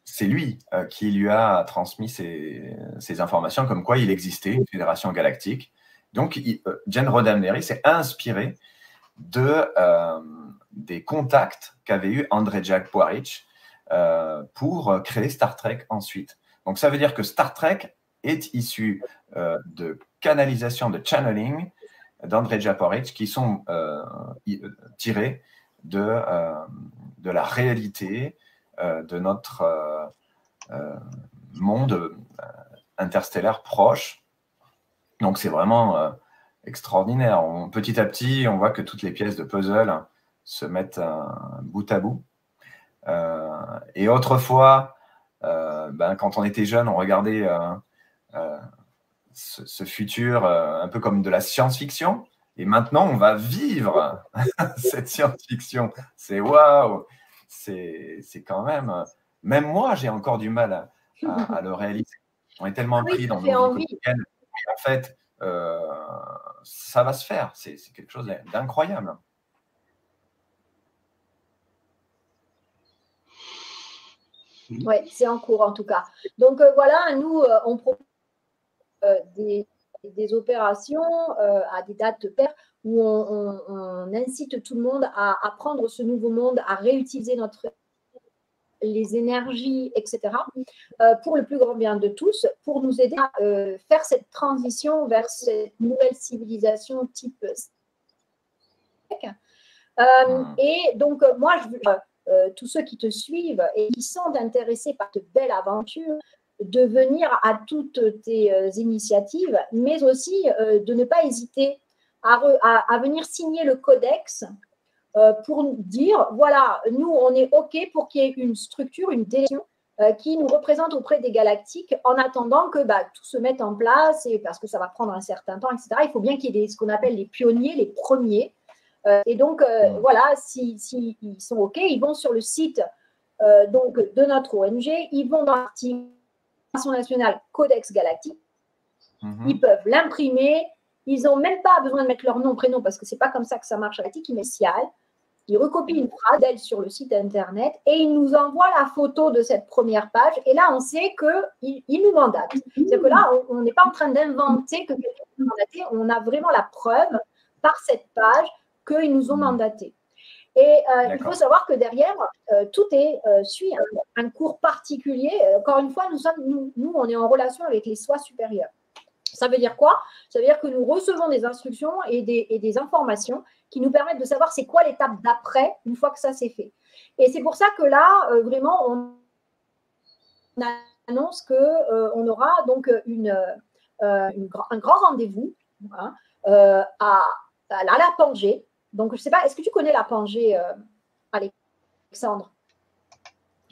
c'est lui qui lui a transmis ces informations, comme quoi il existait une fédération galactique. Donc, Gene Roddenberry s'est inspiré des contacts qu'avait eu Andrija Puaric pour créer Star Trek ensuite. Donc, ça veut dire que Star Trek est issu de canalisation, de channeling d'Andrija Puaric qui sont tirés de la réalité de notre monde interstellaire proche. Donc, c'est vraiment extraordinaire. Petit à petit, on voit que toutes les pièces de puzzle se mettent bout à bout. Et autrefois, quand on était jeune, on regardait ce futur un peu comme de la science-fiction. Et maintenant, on va vivre cette science-fiction. C'est waouh! C'est quand même... Même moi, j'ai encore du mal à le réaliser. On est tellement pris dans nos vies quotidiennes. Et en fait, ça va se faire. C'est quelque chose d'incroyable. Oui, c'est en cours en tout cas. Donc voilà, nous, on propose des opérations à des dates paires où on incite tout le monde à apprendre ce nouveau monde, à réutiliser les énergies, etc., pour le plus grand bien de tous, pour nous aider à faire cette transition vers cette nouvelle civilisation type et donc, moi, tous ceux qui te suivent et qui sont intéressés par cette belle aventure, de venir à toutes tes initiatives, mais aussi de ne pas hésiter à venir signer le codex pour dire, voilà, nous, on est OK pour qu'il y ait une structure, une délégation qui nous représente auprès des galactiques en attendant que tout se mette en place, et parce que ça va prendre un certain temps, etc. Il faut bien qu'il y ait ce qu'on appelle les pionniers, les premiers. Et donc, voilà, s'ils sont OK, ils vont sur le site donc, de notre ONG, ils vont dans l'article nationale Codex Galactique, ils peuvent l'imprimer, ils n'ont même pas besoin de mettre leur nom, prénom, parce que ce n'est pas comme ça que ça marche à galactique, ils mettent initial, ils recopient une phrase d'elle sur le site internet et ils nous envoient la photo de cette première page. Et là, on sait qu'ils nous mandatent. C'est-à-dire que là, on n'est pas en train d'inventer que quelqu'un nous a mandaté, on a vraiment la preuve par cette page qu'ils nous ont mandatés. Et il faut savoir que derrière, tout suit un cours particulier. Encore une fois, nous, on est en relation avec les soi supérieurs. Ça veut dire quoi? Ça veut dire que nous recevons des instructions et des informations qui nous permettent de savoir c'est quoi l'étape d'après une fois que ça s'est fait. Et c'est pour ça que là, vraiment, on annonce qu'on aura donc un grand rendez-vous à la Pangée. Donc, je ne sais pas, est-ce que tu connais la Pangée, Alexandre?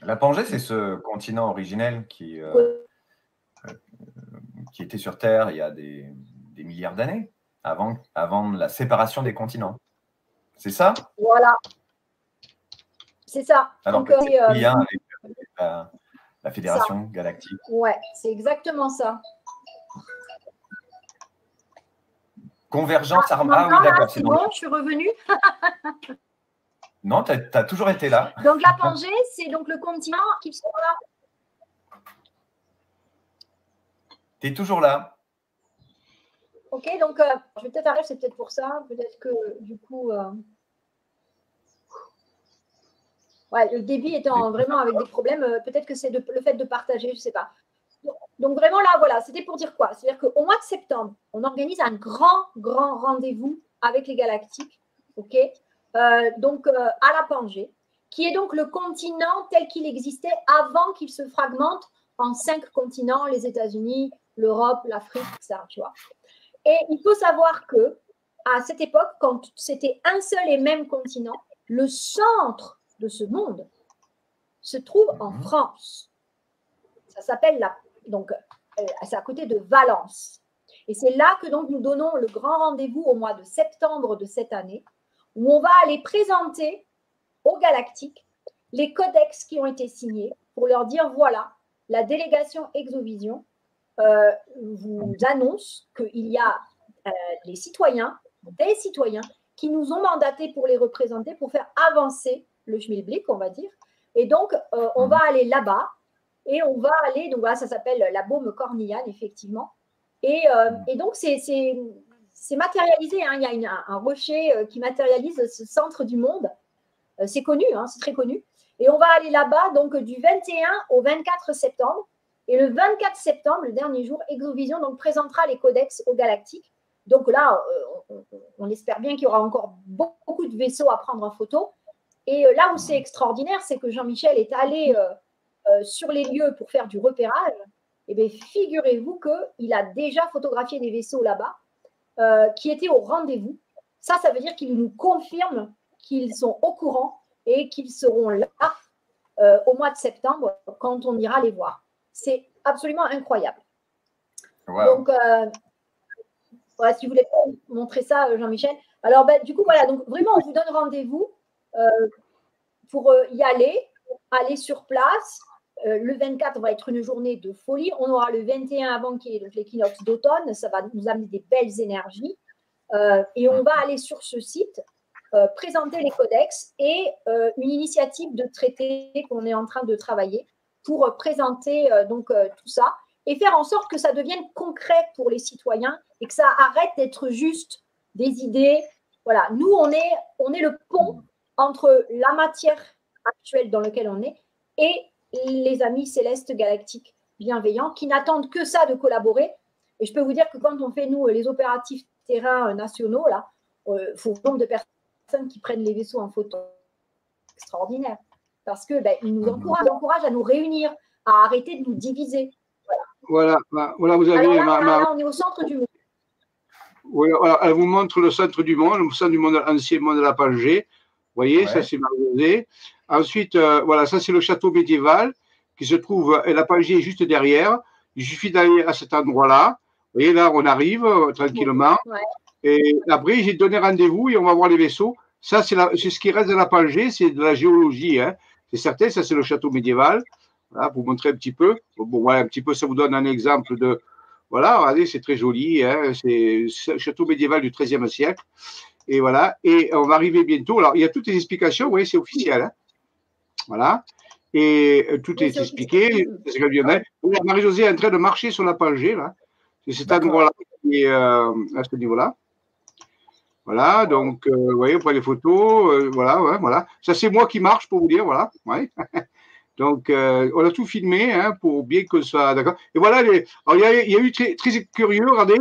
La Pangée, c'est ce continent originel qui était sur Terre il y a des milliards d'années, avant la séparation des continents. C'est ça? Voilà. C'est ça. Alors donc, que c'est un lien avec la Fédération Galactique. Ouais, c'est exactement ça. Convergence. Ah oui, d'accord. C'est bon, je suis revenue. Non, tu as toujours été là. Donc, la Pangée, c'est donc le continent qui sera là. Tu es toujours là. Ok, donc je vais peut-être arrêter, c'est peut-être pour ça. Peut-être que du coup, ouais, le débit étant vraiment avec des problèmes, peut-être que c'est le fait de partager, je ne sais pas. Donc vraiment là, voilà, c'était pour dire quoi? C'est-à-dire qu'au mois de septembre, on organise un grand rendez-vous avec les Galactiques, ok? Donc à la Pangée, qui est donc le continent tel qu'il existait avant qu'il se fragmente en 5 continents, les États-Unis, l'Europe, l'Afrique, ça, tu vois. Et il faut savoir que à cette époque, quand c'était un seul et même continent, le centre de ce monde se trouve en France. Ça s'appelle donc c'est à côté de Valence. Et c'est là que donc nous donnons le grand rendez-vous au mois de septembre de cette année, où on va aller présenter aux Galactiques les codex qui ont été signés pour leur dire voilà, la délégation Exovision vous annonce qu'il y a des citoyens qui nous ont mandatés pour les représenter, pour faire avancer le Schmilblick, on va dire. Et donc, on va aller là-bas et on va aller, donc voilà, ça s'appelle la baume cornillane, effectivement. Et donc, c'est matérialisé, hein, il y a un rocher qui matérialise ce centre du monde. C'est connu, hein, c'est très connu. Et on va aller là-bas donc du 21 au 24 septembre. Et le 24 septembre, le dernier jour, Exovision donc, présentera les codex aux Galactiques. Donc là, on espère bien qu'il y aura encore beaucoup de vaisseaux à prendre en photo. Et là où c'est extraordinaire, c'est que Jean-Michel est allé sur les lieux pour faire du repérage. Et bien, figurez-vous qu'il a déjà photographié des vaisseaux là-bas qui étaient au rendez-vous. Ça veut dire qu'il nous confirme qu'ils sont au courant et qu'ils seront là au mois de septembre quand on ira les voir. C'est absolument incroyable. Wow. Donc, voilà, si vous voulez montrer ça, Jean-Michel. Alors, du coup, voilà, donc vraiment, on vous donne rendez-vous pour y aller sur place. Le 24 va être une journée de folie. On aura le 21 avant qui est l'équinoxe d'automne. Ça va nous amener des belles énergies. Et on va aller sur ce site présenter les codex et une initiative de traité qu'on est en train de travailler pour présenter tout ça et faire en sorte que ça devienne concret pour les citoyens et que ça arrête d'être juste des idées. Voilà, nous, on est le pont entre la matière actuelle dans laquelle on est et les amis célestes galactiques bienveillants qui n'attendent que ça de collaborer. Et je peux vous dire que quand on fait, nous, les opératifs terrains nationaux, là, il faut un nombre de personnes qui prennent les vaisseaux en photo extraordinaire. Parce que ils nous encouragent à nous réunir, à arrêter de nous diviser. Voilà, vous avez. Alors là, on est au centre du monde. Oui, alors, elle vous montre le centre du monde, l'ancien monde de la Pangée. Vous voyez, ça c'est Marie-Josée. Ensuite, voilà, ça c'est le château médiéval qui se trouve, et la Pangée est juste derrière. Il suffit d'aller à cet endroit-là. Vous voyez, là, on arrive tranquillement. Ouais. Et après, j'ai donné rendez-vous et on va voir les vaisseaux. Ça, c'est ce qui reste de la Pangée, c'est de la géologie. Hein. C'est certain, ça, c'est le château médiéval. Voilà, pour vous montrer un petit peu. Bon, voilà, un petit peu, ça vous donne un exemple de. Voilà, regardez, c'est très joli. Hein. C'est un château médiéval du XIIIe siècle. Et voilà. Et on va arriver bientôt. Alors, il y a toutes les explications. Vous voyez, c'est officiel. Hein. Voilà. Et tout est expliqué. Marie-Josée est en train de marcher sur la Pangée, là. C'est cet endroit-là qui est à ce niveau-là. Voilà, donc, vous voyez, on prend les photos, voilà. Ça, c'est moi qui marche, pour vous dire, voilà. Ouais. Donc, on a tout filmé, hein, pour bien que ça soit d'accord. Et voilà, il y a eu très, très curieux, regardez,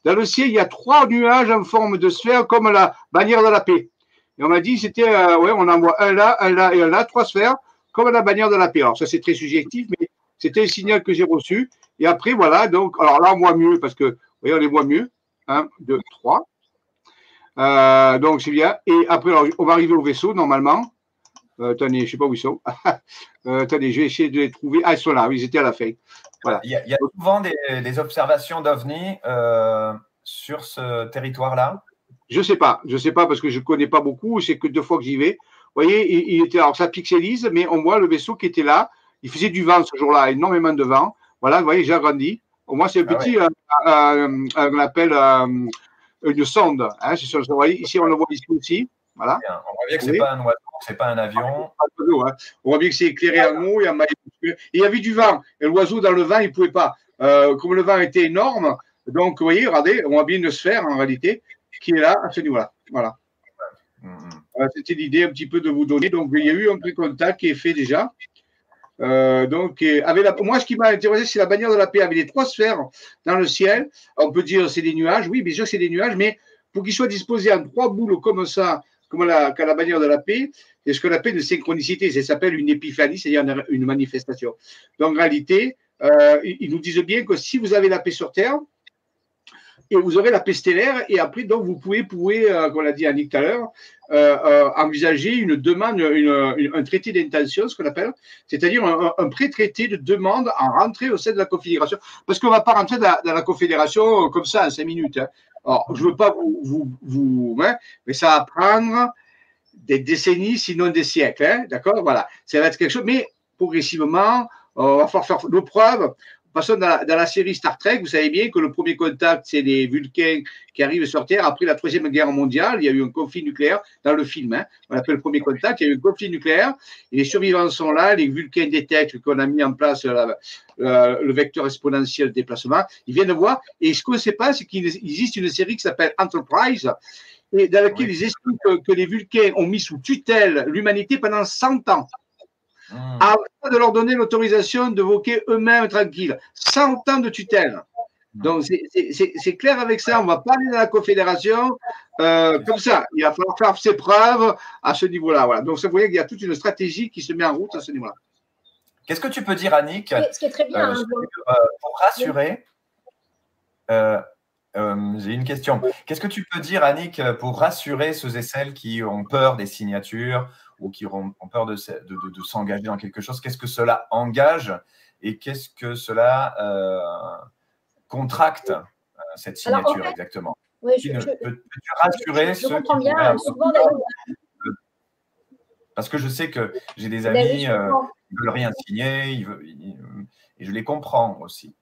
dans le ciel, il y a 3 nuages en forme de sphère, comme la bannière de la paix. Et on m'a dit, c'était, on en voit un là, et un là, 3 sphères, comme la bannière de la paix. Alors, ça, c'est très subjectif, mais c'était le signal que j'ai reçu. Et après, voilà, donc, alors là, on voit mieux, parce que, vous voyez, on les voit mieux. 1, 2, 3. Donc, c'est bien. Et après, alors, on va arriver au vaisseau, normalement. Attendez, je ne sais pas où ils sont. Attendez, je vais essayer de les trouver. Ah, ils sont là, ils étaient à la fin. Voilà. Il y a souvent des observations d'OVNI sur ce territoire-là? Je ne sais pas parce que je ne connais pas beaucoup. C'est que 2 fois que j'y vais. Vous voyez, il était, alors ça pixelise, mais on voit le vaisseau qui était là. Il faisait du vent ce jour-là, énormément de vent. Voilà, vous voyez, j'ai agrandi. Au moins, c'est un petit, on appelle une sonde. Hein, vous voyez, ici, on le voit ici aussi. Voilà. On voit bien que ce n'est pas un oiseau, ce n'est pas un avion. On voit bien que c'est éclairé en haut. Il y avait du vent. Et l'oiseau, dans le vent, il ne pouvait pas. Comme le vent était énorme, Donc, vous voyez, regardez, on a bien une sphère en réalité qui est là à ce niveau-là. Voilà. C'était l'idée un petit peu de vous donner. Donc, il y a eu un pré-contact qui est fait déjà. Moi, ce qui m'a intéressé, c'est la bannière de la paix avec les 3 sphères dans le ciel. On peut dire c'est des nuages. Oui, bien sûr, c'est des nuages, mais pour qu'ils soient disposés en 3 boules comme ça, comme la bannière de la paix, c'est ce qu'on appelle une synchronicité. Ça s'appelle une épiphanie, c'est-à-dire une manifestation. Donc, en réalité, ils nous disent bien que si vous avez la paix sur Terre, et vous aurez la paix stellaire, et après, donc, vous pouvez comme l'a dit Annick tout à l'heure, envisager une demande, un traité d'intention, ce qu'on appelle, c'est-à-dire un pré-traité de demande en rentrée au sein de la Confédération. Parce qu'on ne va pas rentrer dans la Confédération comme ça en 5 minutes. Hein. Alors, je ne veux pas mais ça va prendre des décennies, sinon des siècles. Hein, d'accord. Voilà. Ça va être quelque chose, mais progressivement, on va falloir faire nos preuves. Passons dans la série Star Trek, vous savez bien que le premier contact, c'est les Vulcains qui arrivent sur Terre. Après la Troisième Guerre mondiale, il y a eu un conflit nucléaire dans le film. Hein, on appelle le premier contact. Il y a eu un conflit nucléaire. Et les survivants sont là. Les Vulcains détectent qu'on a mis en place le vecteur exponentiel de déplacement. Ils viennent voir. Et ce qu'on ne sait pas, c'est qu'il existe une série qui s'appelle Enterprise, et dans laquelle ils expliquent que les Vulcains ont mis sous tutelle l'humanité pendant 100 ans. Avant de leur donner l'autorisation de voquer eux-mêmes tranquilles. 100 ans de tutelle. Donc, c'est clair avec ça. On ne va pas aller dans la Confédération comme ça. Il va falloir faire ses preuves à ce niveau-là. Voilà. Donc, vous voyez qu'il y a toute une stratégie qui se met en route à ce niveau-là. Qu'est-ce que tu peux dire, Annick, ce qui est très bien, pour rassurer j'ai une question. Qu'est-ce que tu peux dire, Annick, pour rassurer ceux et celles qui ont peur des signatures ou qui ont peur de s'engager dans quelque chose? Qu'est-ce que cela engage et qu'est-ce que cela contracte, cette signature? Alors, en fait, exactement? Oui, peux-tu rassurer ceux qui bien, souvent, parce que je sais que j'ai des amis qui ne veulent rien signer, et je les comprends aussi.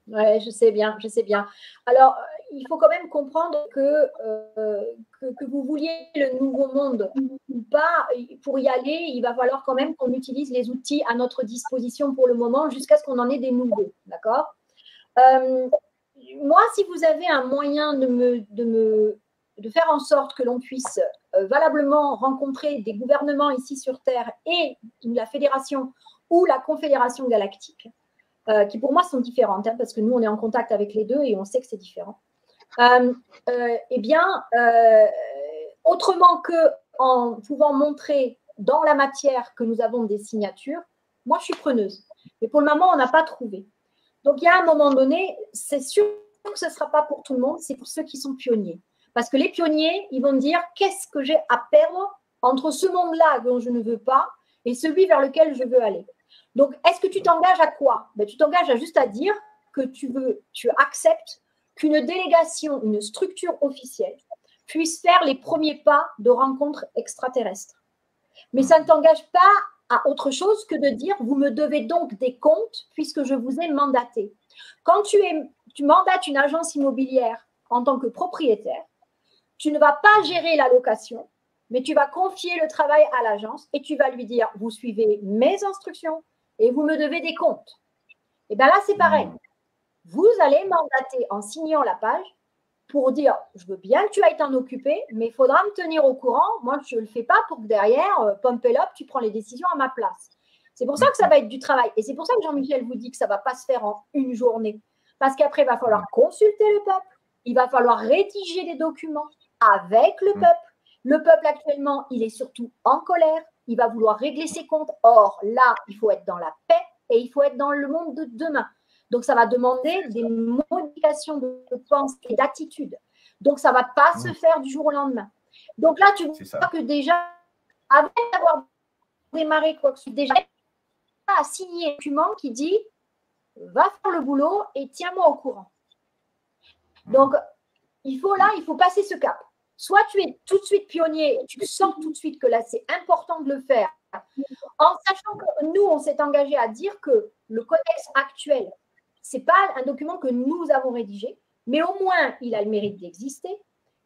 Oui, je sais bien, je sais bien. Alors, il faut quand même comprendre que vous vouliez le nouveau monde ou pas, pour y aller, il va falloir quand même qu'on utilise les outils à notre disposition pour le moment jusqu'à ce qu'on en ait des nouveaux, d'accord? Moi, si vous avez un moyen de faire en sorte que l'on puisse valablement rencontrer des gouvernements ici sur Terre et la Fédération ou la Confédération galactique, qui pour moi sont différentes, hein, parce que nous, on est en contact avec les deux et on sait que c'est différent. Eh bien, autrement qu'en pouvant montrer dans la matière que nous avons des signatures, moi, je suis preneuse. Mais pour le moment, on n'a pas trouvé. Donc, il y a un moment donné, c'est sûr que ce ne sera pas pour tout le monde, c'est pour ceux qui sont pionniers. Parce que les pionniers, ils vont me dire, qu'est-ce que j'ai à perdre entre ce monde-là dont je ne veux pas et celui vers lequel je veux aller? Donc, est-ce que tu t'engages à quoi? Tu t'engages juste à dire que tu acceptes qu'une délégation, une structure officielle puisse faire les premiers pas de rencontres extraterrestres. Mais ça ne t'engage pas à autre chose que de dire vous me devez donc des comptes puisque je vous ai mandaté. Quand tu mandates une agence immobilière en tant que propriétaire, tu ne vas pas gérer la location, mais tu vas confier le travail à l'agence et tu vas lui dire vous suivez mes instructions et vous me devez des comptes. Et bien là, c'est pareil. Vous allez mandater en signant la page pour dire je veux bien que tu ailles t'en occuper, mais il faudra me tenir au courant. Moi, je ne le fais pas pour que derrière, pump it up, tu prends les décisions à ma place. C'est pour ça que ça va être du travail. Et c'est pour ça que Jean-Michel vous dit que ça ne va pas se faire en une journée. Parce qu'après, il va falloir consulter le peuple. Il va falloir rédiger des documents avec le peuple. Le peuple, actuellement, il est surtout en colère. Il va vouloir régler ses comptes. Or, là, il faut être dans la paix et il faut être dans le monde de demain. Donc, ça va demander des modifications de pensée et d'attitude. Donc, ça ne va pas se faire du jour au lendemain. Donc là, tu vois que déjà, avant d'avoir démarré quoi que ce soit, déjà, à signer un document qui dit va faire le boulot et tiens-moi au courant. Donc, il faut passer ce cap. Soit tu es tout de suite pionnier et tu sens tout de suite que là, c'est important de le faire, en sachant que nous, on s'est engagé à dire que le codex actuel, ce n'est pas un document que nous avons rédigé, mais au moins, il a le mérite d'exister.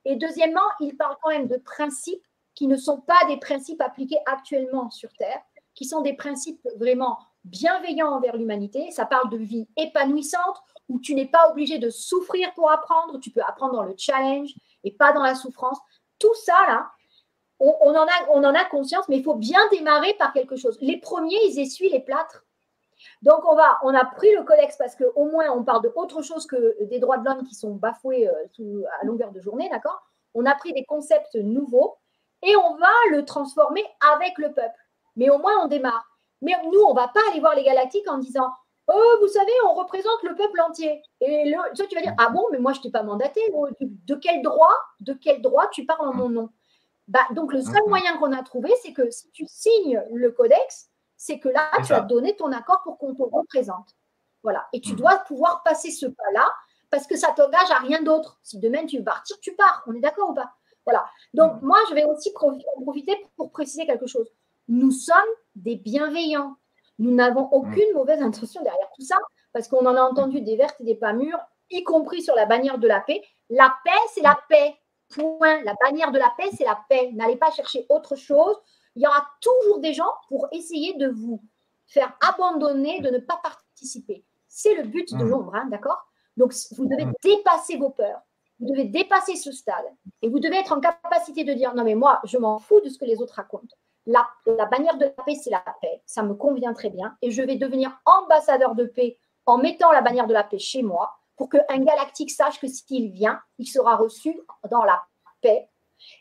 Et deuxièmement, il parle quand même de principes qui ne sont pas des principes appliqués actuellement sur Terre, qui sont des principes vraiment bienveillants envers l'humanité. Ça parle de vie épanouissante, où tu n'es pas obligé de souffrir pour apprendre, tu peux apprendre dans le challenge et pas dans la souffrance. Tout ça, là, on en a conscience, mais il faut bien démarrer par quelque chose. Les premiers, ils essuient les plâtres. Donc, on a pris le codex parce qu'au moins, on parle d'autre chose que des droits de l'homme qui sont bafoués à longueur de journée, d'accord? On a pris des concepts nouveaux et on va le transformer avec le peuple. Mais au moins, on démarre. Mais nous, on ne va pas aller voir les galactiques en disant « Oh, vous savez, on représente le peuple entier. » Et toi, tu vas dire « Ah bon, mais moi, je ne t'ai pas mandaté. De quel droit tu parles en mon nom ?» Donc, le seul moyen qu'on a trouvé, c'est que si tu signes le codex, c'est que là, tu as donné ton accord pour qu'on te représente. Voilà. Et tu dois pouvoir passer ce pas-là parce que ça t'engage à rien d'autre. Si demain tu veux partir, tu pars. On est d'accord ou pas? Voilà. Donc, moi, je vais aussi profiter pour préciser quelque chose. Nous sommes des bienveillants. Nous n'avons aucune mauvaise intention derrière tout ça parce qu'on en a entendu des vertes et des pas mûres, y compris sur la bannière de la paix. La paix, c'est la paix. Point. La bannière de la paix, c'est la paix. N'allez pas chercher autre chose. Il y aura toujours des gens pour essayer de vous faire abandonner, de ne pas participer. C'est le but de l'ombre, hein, d'accord? Donc, vous devez dépasser vos peurs. Vous devez dépasser ce stade. Et vous devez être en capacité de dire, non, mais moi, je m'en fous de ce que les autres racontent. La bannière de la paix, c'est la paix. Ça me convient très bien. Et je vais devenir ambassadeur de paix en mettant la bannière de la paix chez moi pour qu'un galactique sache que s'il vient, il sera reçu dans la paix.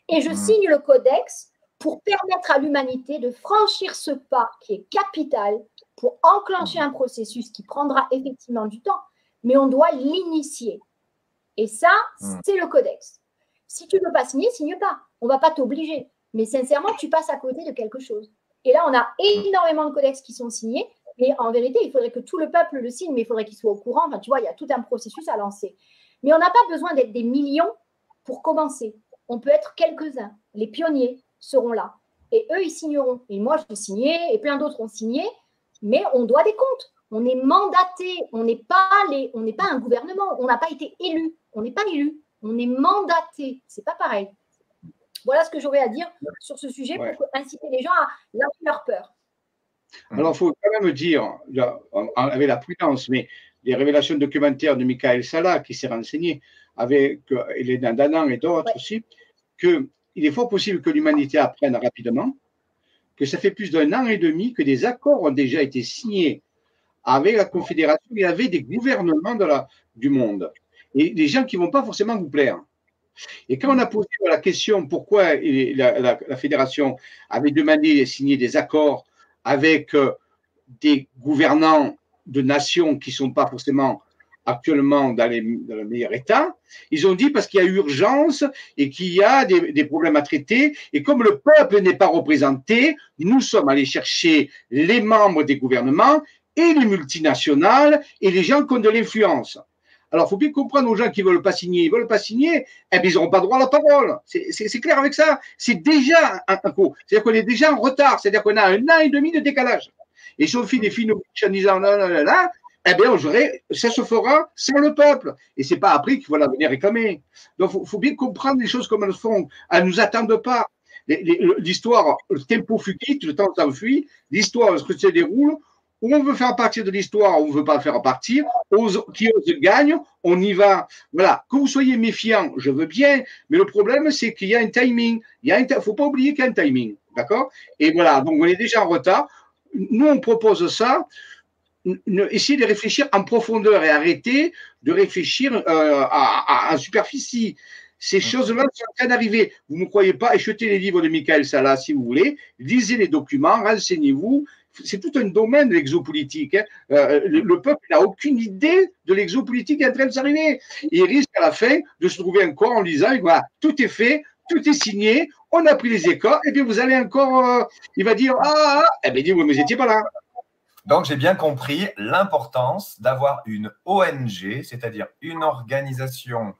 Et je signe le codex pour permettre à l'humanité de franchir ce pas qui est capital pour enclencher un processus qui prendra effectivement du temps, mais on doit l'initier. Et ça, c'est le codex. Si tu ne veux pas signer, signe pas. On ne va pas t'obliger. Mais sincèrement, tu passes à côté de quelque chose. Et là, on a énormément de codex qui sont signés, mais en vérité, il faudrait que tout le peuple le signe, mais il faudrait qu'il soit au courant. Enfin, tu vois, il y a tout un processus à lancer. Mais on n'a pas besoin d'être des millions pour commencer. On peut être quelques-uns. Les pionniers seront là. Et eux, ils signeront. Et moi, je vais signer, et plein d'autres ont signé, mais on doit des comptes. On est mandaté. On n'est pas un gouvernement. On n'a pas été élu. On n'est pas élu. On est mandaté. C'est pas pareil. Voilà ce que j'aurais à dire sur ce sujet pour inciter les gens à lâcher leur peur. Alors, il faut quand même dire, avec la prudence, mais les révélations documentaires de Michael Sala, qui s'est renseigné avec Elena Danan et d'autres aussi, qu'il est fort possible que l'humanité apprenne rapidement, que ça fait plus d'1 an et demi que des accords ont déjà été signés avec la Confédération et avec des gouvernements du monde. Et des gens qui ne vont pas forcément vous plaire. Et quand on a posé la question pourquoi la Fédération avait demandé de signer des accords avec des gouvernants de nations qui ne sont pas forcément actuellement dans le meilleur état, ils ont dit parce qu'il y a urgence et qu'il y a des problèmes à traiter. Et comme le peuple n'est pas représenté, nous sommes allés chercher les membres des gouvernements et les multinationales et les gens qui ont de l'influence. Alors, il faut bien comprendre aux gens qui ne veulent pas signer. Ils ne veulent pas signer, eh bien, ils n'auront pas droit à la parole. C'est clair avec ça. C'est déjà un coup. C'est-à-dire qu'on est déjà en retard. C'est-à-dire qu'on a 1 an et demi de décalage. Et si on fait des fines en disant là, eh bien, ça se fera sans le peuple. Et ce n'est pas après qu'il faut la venir réclamer. Donc, il faut bien comprendre les choses comme elles font. Elles ne nous attendent pas. L'histoire, le tempo fugit, le temps s'enfuit. L'histoire se déroule. Où on veut faire partir de l'histoire, on ne veut pas faire partir. Qui ose gagne, on y va. Voilà. Que vous soyez méfiant, je veux bien, mais le problème, c'est qu'il y a un timing. Il ne faut pas oublier qu'il y a un timing. D'accord? Et voilà. Donc, on est déjà en retard. Nous, on propose ça. Essayez de réfléchir en profondeur et arrêter de réfléchir en superficie. Ces choses-là sont en train d'arriver. Vous ne me croyez pas? Achetez les livres de Michael Sala si vous voulez. Lisez les documents, renseignez-vous. C'est tout un domaine de l'exopolitique. Hein. Le peuple n'a aucune idée de l'exopolitique qui est en train de s'arriver. Il risque à la fin de se trouver encore en lisant, voilà, tout est fait, tout est signé, on a pris les accords, et puis vous allez encore, il va dire, eh bien, oui, mais vous n'étiez pas là. Donc, j'ai bien compris l'importance d'avoir une ONG, c'est-à-dire une organisation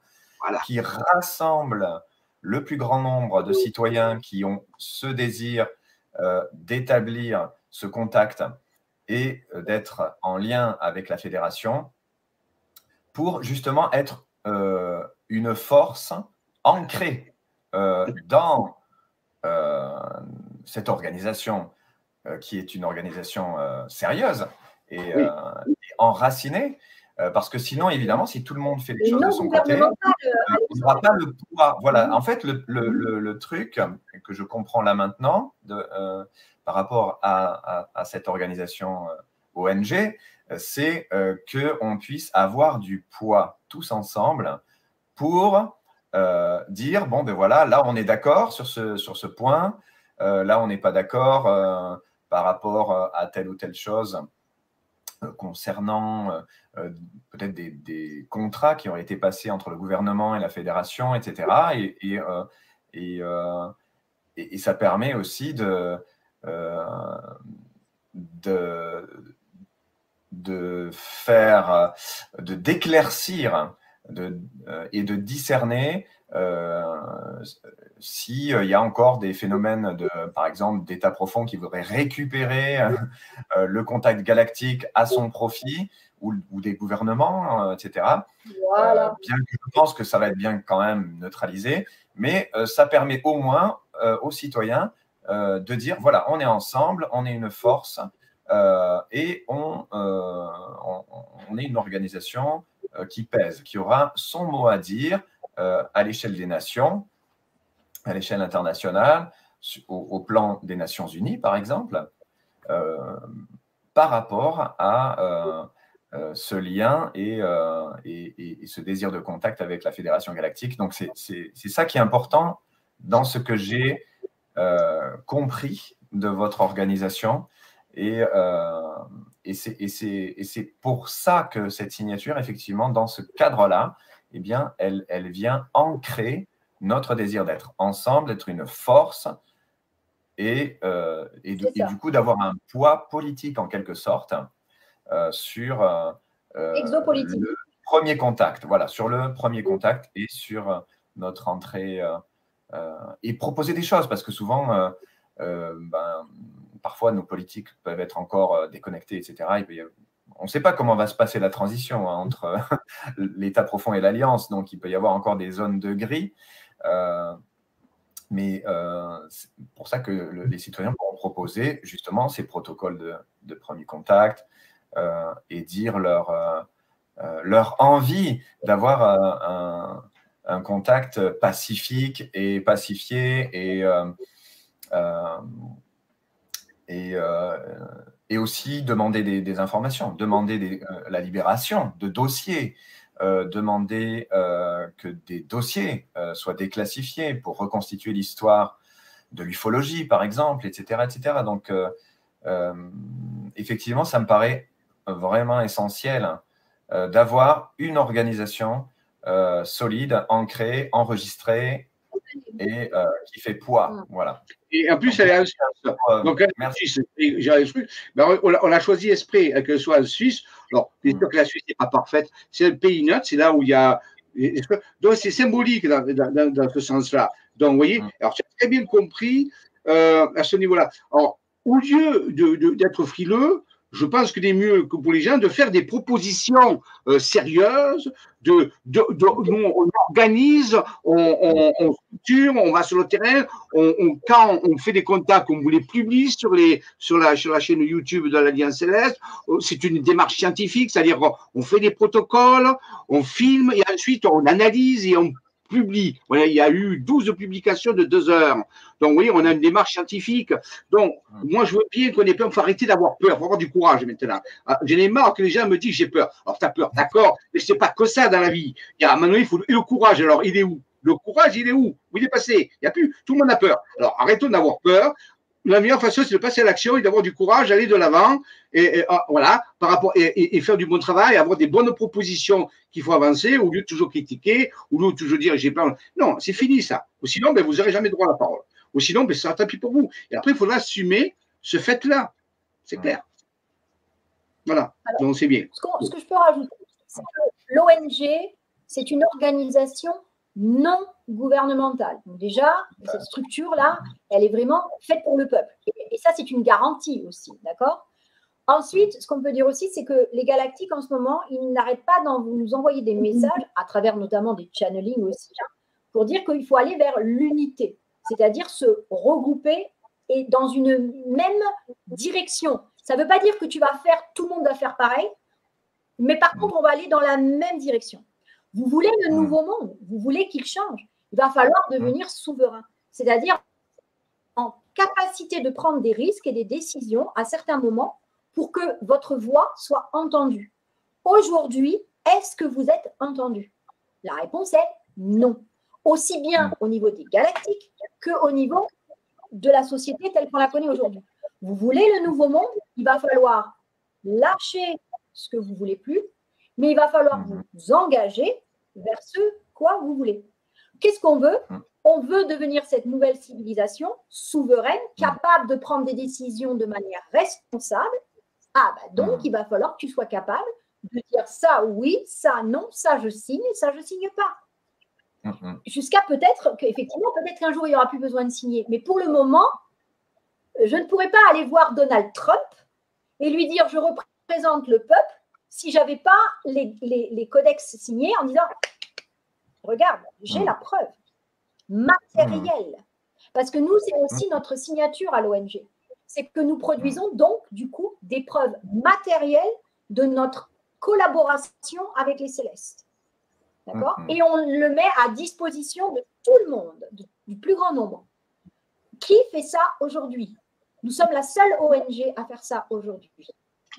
qui rassemble le plus grand nombre de citoyens qui ont ce désir d'établir ce contact et d'être en lien avec la fédération pour justement être une force ancrée dans cette organisation qui est une organisation sérieuse et enracinée. Parce que sinon, évidemment, si tout le monde fait les Et choses de non son côté, gouvernemental, on n'aura pas le pouvoir. Voilà, en fait, le truc que je comprends là maintenant par rapport à cette organisation ONG, c'est qu'on puisse avoir du poids tous ensemble pour dire, bon, ben voilà, là, on est d'accord sur ce point, là, on n'est pas d'accord par rapport à telle ou telle chose concernant peut-être des contrats qui ont été passés entre le gouvernement et la fédération, etc. Et ça permet aussi d'éclaircir et de discerner s'il y a encore des phénomènes par exemple, d'état profond qui voudraient récupérer le contact galactique à son profit ou des gouvernements, etc. Voilà. Bien que je pense que ça va être bien quand même neutralisé, mais ça permet au moins aux citoyens de dire, voilà, on est ensemble, on est une force et on est une organisation qui pèse, qui aura son mot à dire à l'échelle des nations, à l'échelle internationale, au plan des Nations Unies, par exemple, par rapport à ce lien et ce désir de contact avec la Fédération Galactique. Donc, c'est ça qui est important dans ce que j'ai compris de votre organisation. Et c'est pour ça que cette signature, effectivement, dans ce cadre-là, eh bien, elle vient ancrer notre désir d'être ensemble, d'être une force et du coup d'avoir un poids politique en quelque sorte sur Exopolitique. le premier contact. Voilà, sur le premier contact et sur notre entrée et proposer des choses parce que souvent, parfois nos politiques peuvent être encore déconnectés, etc. On ne sait pas comment va se passer la transition entre l'état profond et l'alliance, donc il peut y avoir encore des zones de gris. Mais c'est pour ça que les citoyens pourront proposer justement ces protocoles de premier contact et dire leur envie d'avoir un contact pacifique et pacifié et aussi demander des informations, demander la libération de dossiers, demander que des dossiers soient déclassifiés pour reconstituer l'histoire de l'ufologie, par exemple, etc. etc. Donc, effectivement, ça me paraît vraiment essentiel d'avoir une organisation solide, ancrée, enregistrée et qui fait poids. Voilà. Et en plus, donc, elle est en Suisse. Donc, elle est en Suisse. On a choisi exprès qu'elle soit en Suisse. Alors, bien sûr que la Suisse n'est pas parfaite. C'est un pays neutre. C'est là où il y a. Donc, c'est symbolique dans ce sens-là. Donc, vous voyez, alors, tu as très bien compris à ce niveau-là. Alors, au lieu d'être frileux, je pense qu'il est mieux que pour les gens de faire des propositions sérieuses. Nous, on organise, on structure, on va sur le terrain. Quand on fait des contacts, on vous les publie sur la chaîne YouTube de l'Alliance Céleste. C'est une démarche scientifique, c'est-à-dire on fait des protocoles, on filme et ensuite on analyse et on publie. Voilà, il y a eu 12 publications de 2 heures. Donc, vous voyez, on a une démarche scientifique. Donc, moi, je veux bien qu'on ait peur. Il faut arrêter d'avoir peur. Il faut avoir du courage maintenant. J'en ai marre que les gens me disent j'ai peur. Alors, tu as peur, d'accord, mais ce n'est pas que ça dans la vie. Il y a, maintenant, il faut. Et le courage, alors, il est où? Le courage, il est où? Où il est passé? Il n'y a plus. Tout le monde a peur. Alors, arrêtons d'avoir peur. La meilleure façon, c'est de passer à l'action et d'avoir du courage, d'aller de l'avant voilà, par rapport et faire du bon travail, avoir des bonnes propositions qu'il faut avancer au lieu de toujours critiquer, au lieu de toujours dire j'ai peur. Non, c'est fini ça. Ou sinon, vous n'aurez jamais droit à la parole. Ou sinon, ça sera tant pis pour vous. Et après, il faudra assumer ce fait-là. C'est clair. Voilà. Alors, donc c'est bien. Ce que je peux rajouter, c'est que l'ONG, c'est une organisation non gouvernementale. Donc déjà, cette structure-là, elle est vraiment faite pour le peuple. Et ça, c'est une garantie aussi, d'accord? Ensuite, ce qu'on peut dire aussi, c'est que les galactiques, en ce moment, ils n'arrêtent pas de nous envoyer des messages, à travers notamment des channelings aussi, pour dire qu'il faut aller vers l'unité, c'est-à-dire se regrouper et dans une même direction. Ça ne veut pas dire que tu vas faire, tout le monde va faire pareil, Mais par contre, on va aller dans la même direction. Vous voulez le nouveau monde, vous voulez qu'il change. Il va falloir devenir souverain, c'est-à-dire en capacité de prendre des risques et des décisions à certains moments pour que votre voix soit entendue. Aujourd'hui, est-ce que vous êtes entendu? La réponse est non. Aussi bien au niveau des galactiques qu'au niveau de la société telle qu'on la connaît aujourd'hui. Vous voulez le nouveau monde, il va falloir lâcher ce que vous ne voulez plus, mais il va falloir vous engager vers ce quoi vous voulez. Qu'est-ce qu'on veut? On veut devenir cette nouvelle civilisation souveraine, capable de prendre des décisions de manière responsable. Ah, bah donc, il va falloir que tu sois capable de dire ça oui, ça non, ça je signe et ça je signe pas. Jusqu'à peut-être qu'effectivement, peut-être qu'un jour, il n'y aura plus besoin de signer. Mais pour le moment, je ne pourrais pas aller voir Donald Trump et lui dire je représente le peuple si je n'avais pas les codex signés en disant regarde, j'ai la preuve matérielle. Parce que nous, c'est aussi notre signature à l'ONG. C'est que nous produisons donc, du coup, des preuves matérielles de notre collaboration avec les Célestes. D'accord? Et on le met à disposition de tout le monde, du plus grand nombre. Qui fait ça aujourd'hui? Nous sommes la seule ONG à faire ça aujourd'hui.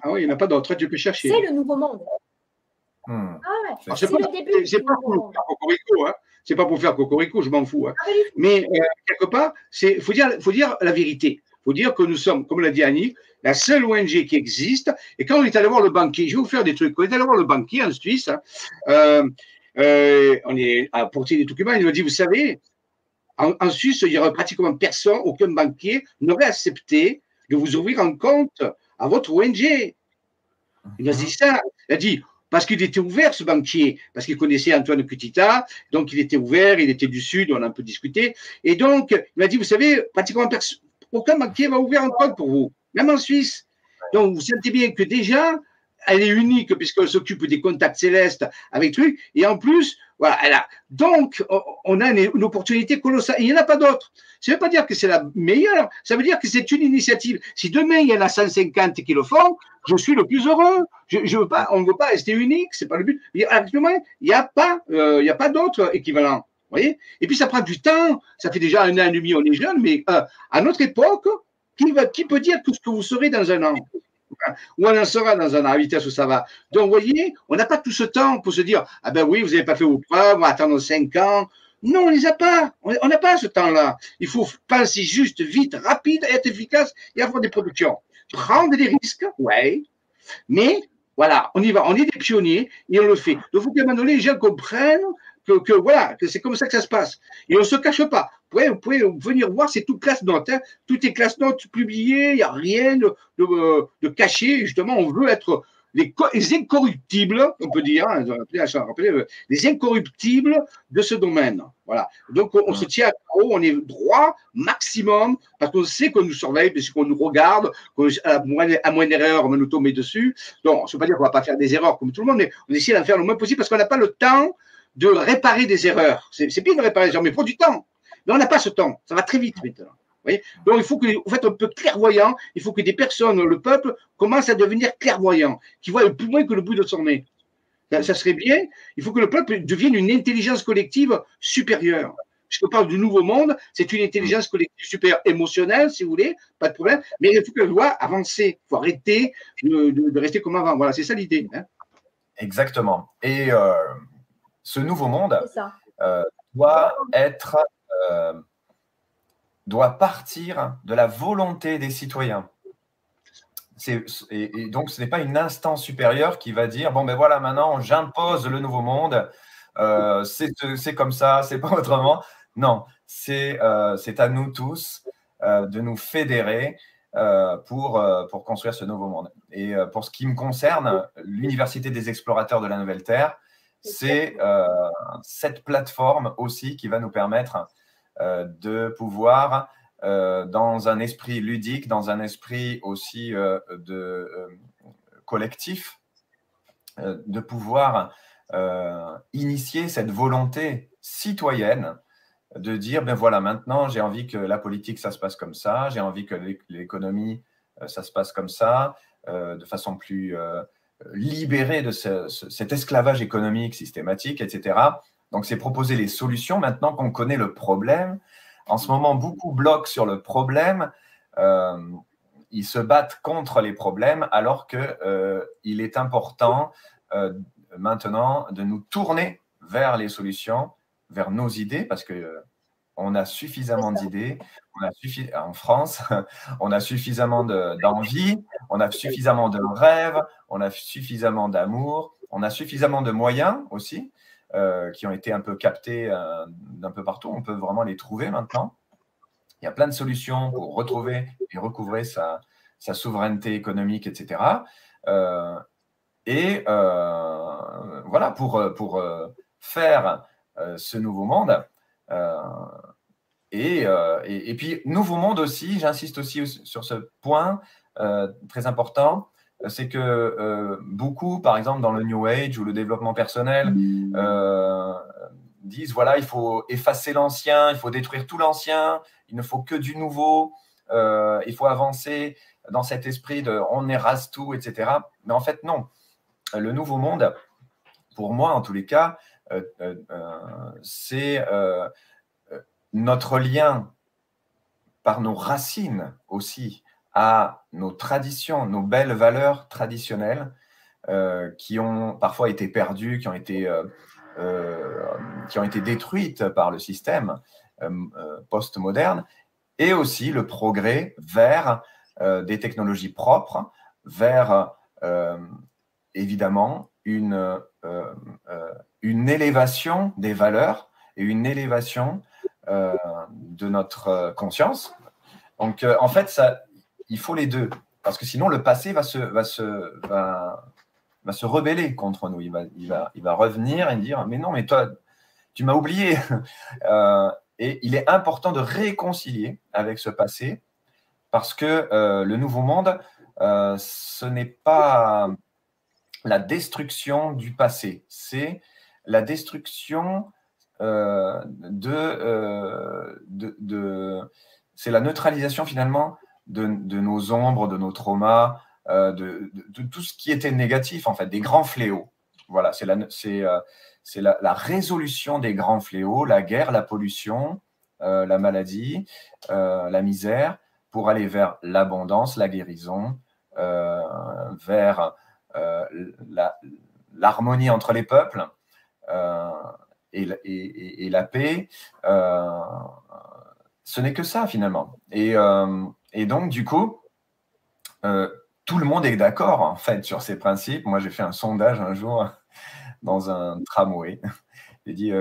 Ah oui, il n'y en a pas d'autre, tu peux chercher. C'est le nouveau monde. Ah ouais. C'est le début. C'est pas pour faire cocorico, hein. C'est pas pour faire cocorico, je m'en fous. Hein. Mais quelque part, il faut dire la vérité. Il faut dire que nous sommes, comme l'a dit Annie, la seule ONG qui existe. Et quand on est allé voir le banquier, je vais vous faire des trucs. Quand on est allé voir le banquier en Suisse, on est à porter des documents, il nous a dit, vous savez, en Suisse, il n'y aurait pratiquement personne, aucun banquier n'aurait accepté de vous ouvrir un compte à votre ONG. Il a dit ça. Il a dit, parce qu'il était ouvert, ce banquier, parce qu'il connaissait Antoine Cutita, donc il était ouvert, il était du Sud, on a un peu discuté. Et donc, il m'a dit, vous savez, pratiquement aucun banquier va ouvrir un compte pour vous, même en Suisse. Donc, vous sentez bien que déjà, elle est unique puisqu'elle s'occupe des contacts célestes avec trucs. Et en plus, voilà, elle a. Donc, on a une opportunité colossale. Il n'y en a pas d'autres. Ça ne veut pas dire que c'est la meilleure. Ça veut dire que c'est une initiative. Si demain, il y en a 150 qui le font, je suis le plus heureux. Je veux pas, on ne veut pas rester unique. C'est pas le but. Mais actuellement, il n'y a pas d'autres équivalents. Vous voyez? Et puis, ça prend du temps. Ça fait déjà 1 an et demi, on est jeune. Mais à notre époque, qui peut dire tout ce que vous serez dans 1 an? Où on en sera dans un an, à vitesse où ça va. Donc, vous voyez, on n'a pas tout ce temps pour se dire, ah ben oui, vous n'avez pas fait vos preuves, on va attendre 5 ans. Non, on ne les a pas. On n'a pas ce temps-là. Il faut penser juste, vite, rapide, être efficace et avoir des productions. Prendre des risques, ouais, mais voilà, on y va. On est des pionniers et on le fait. Donc, il faut qu'à un moment donné, les gens comprennent voilà, que c'est comme ça que ça se passe. Et on ne se cache pas. Vous pouvez venir voir, c'est tout classe note. Hein. Tout est classe note publié, il n'y a rien de caché. Justement, on veut être les incorruptibles, on peut dire, hein, les incorruptibles de ce domaine. Voilà. Donc, on se tient à haut, on est droit, maximum, parce qu'on sait qu'on nous surveille, parce qu'on nous regarde, à moindre erreur, on va nous tomber dessus. Donc, ça ne veut pas dire qu'on ne va pas faire des erreurs comme tout le monde, mais on essaie d'en faire le moins possible parce qu'on n'a pas le temps de réparer des erreurs. C'est bien de réparer des erreurs, mais il faut du temps. Mais on n'a pas ce temps. Ça va très vite maintenant. Vous voyez, donc, il faut que, en fait, un peu clairvoyant, il faut que des personnes, le peuple, commencent à devenir clairvoyant, qui voient plus loin que le bout de son nez. Ça serait bien. Il faut que le peuple devienne une intelligence collective supérieure. Puisqu'on parle du nouveau monde, c'est une intelligence collective supérieure émotionnelle, si vous voulez, pas de problème, mais il faut qu'elle doit avancer. Il faut arrêter de rester comme avant. Voilà, c'est ça l'idée. Hein. Exactement. Et ce nouveau monde doit partir de la volonté des citoyens. Et donc, ce n'est pas une instance supérieure qui va dire, bon, ben voilà, maintenant, j'impose le nouveau monde, c'est comme ça, c'est pas autrement. Non, c'est à nous tous de nous fédérer pour construire ce nouveau monde. Et pour ce qui me concerne, l'Université des explorateurs de la Nouvelle Terre, c'est cette plateforme aussi qui va nous permettre de pouvoir, dans un esprit ludique, dans un esprit aussi collectif, de pouvoir initier cette volonté citoyenne de dire, ben voilà, maintenant j'ai envie que la politique, ça se passe comme ça, j'ai envie que l'économie, ça se passe comme ça, de façon plus libérer de cet esclavage économique systématique, etc. Donc, c'est proposer les solutions maintenant qu'on connaît le problème. En ce moment, beaucoup bloquent sur le problème. Ils se battent contre les problèmes alors qu'il est important maintenant de nous tourner vers les solutions, vers nos idées, parce que on a suffisamment d'idées, en France, on a suffisamment d'envie, on a suffisamment de rêves, on a suffisamment d'amour, on a suffisamment de moyens aussi, qui ont été un peu captés d'un peu partout. On peut vraiment les trouver maintenant. Il y a plein de solutions pour retrouver et recouvrer sa souveraineté économique, etc. Voilà, pour faire ce nouveau monde. Et puis, nouveau monde aussi, j'insiste aussi sur ce point très important, c'est que beaucoup, par exemple, dans le New Age ou le développement personnel, disent, voilà, il faut effacer l'ancien, il faut détruire tout l'ancien, il ne faut que du nouveau, il faut avancer dans cet esprit de on érase tout, etc. Mais en fait, non. Le nouveau monde, pour moi, en tous les cas, c'est notre lien par nos racines aussi à nos traditions, nos belles valeurs traditionnelles qui ont parfois été perdues, qui ont été détruites par le système post-moderne, et aussi le progrès vers des technologies propres, vers évidemment une élévation des valeurs et une élévation de notre conscience. Donc, en fait, il faut les deux, parce que sinon, le passé va se rebeller contre nous. Il va revenir et dire, mais non, mais toi, tu m'as oublié. Et il est important de réconcilier avec ce passé, parce que le nouveau monde, ce n'est pas la destruction du passé, c'est la destruction c'est la neutralisation finalement de nos ombres, de nos traumas, de tout ce qui était négatif, en fait, des grands fléaux. Voilà, c'est la résolution des grands fléaux, la guerre, la pollution, la maladie, la misère, pour aller vers l'abondance, la guérison, vers l'harmonie entre les peuples et la paix. Ce n'est que ça, finalement. Et donc, du coup, tout le monde est d'accord, en fait, sur ces principes. Moi, j'ai fait un sondage un jour dans un tramway. J'ai dit,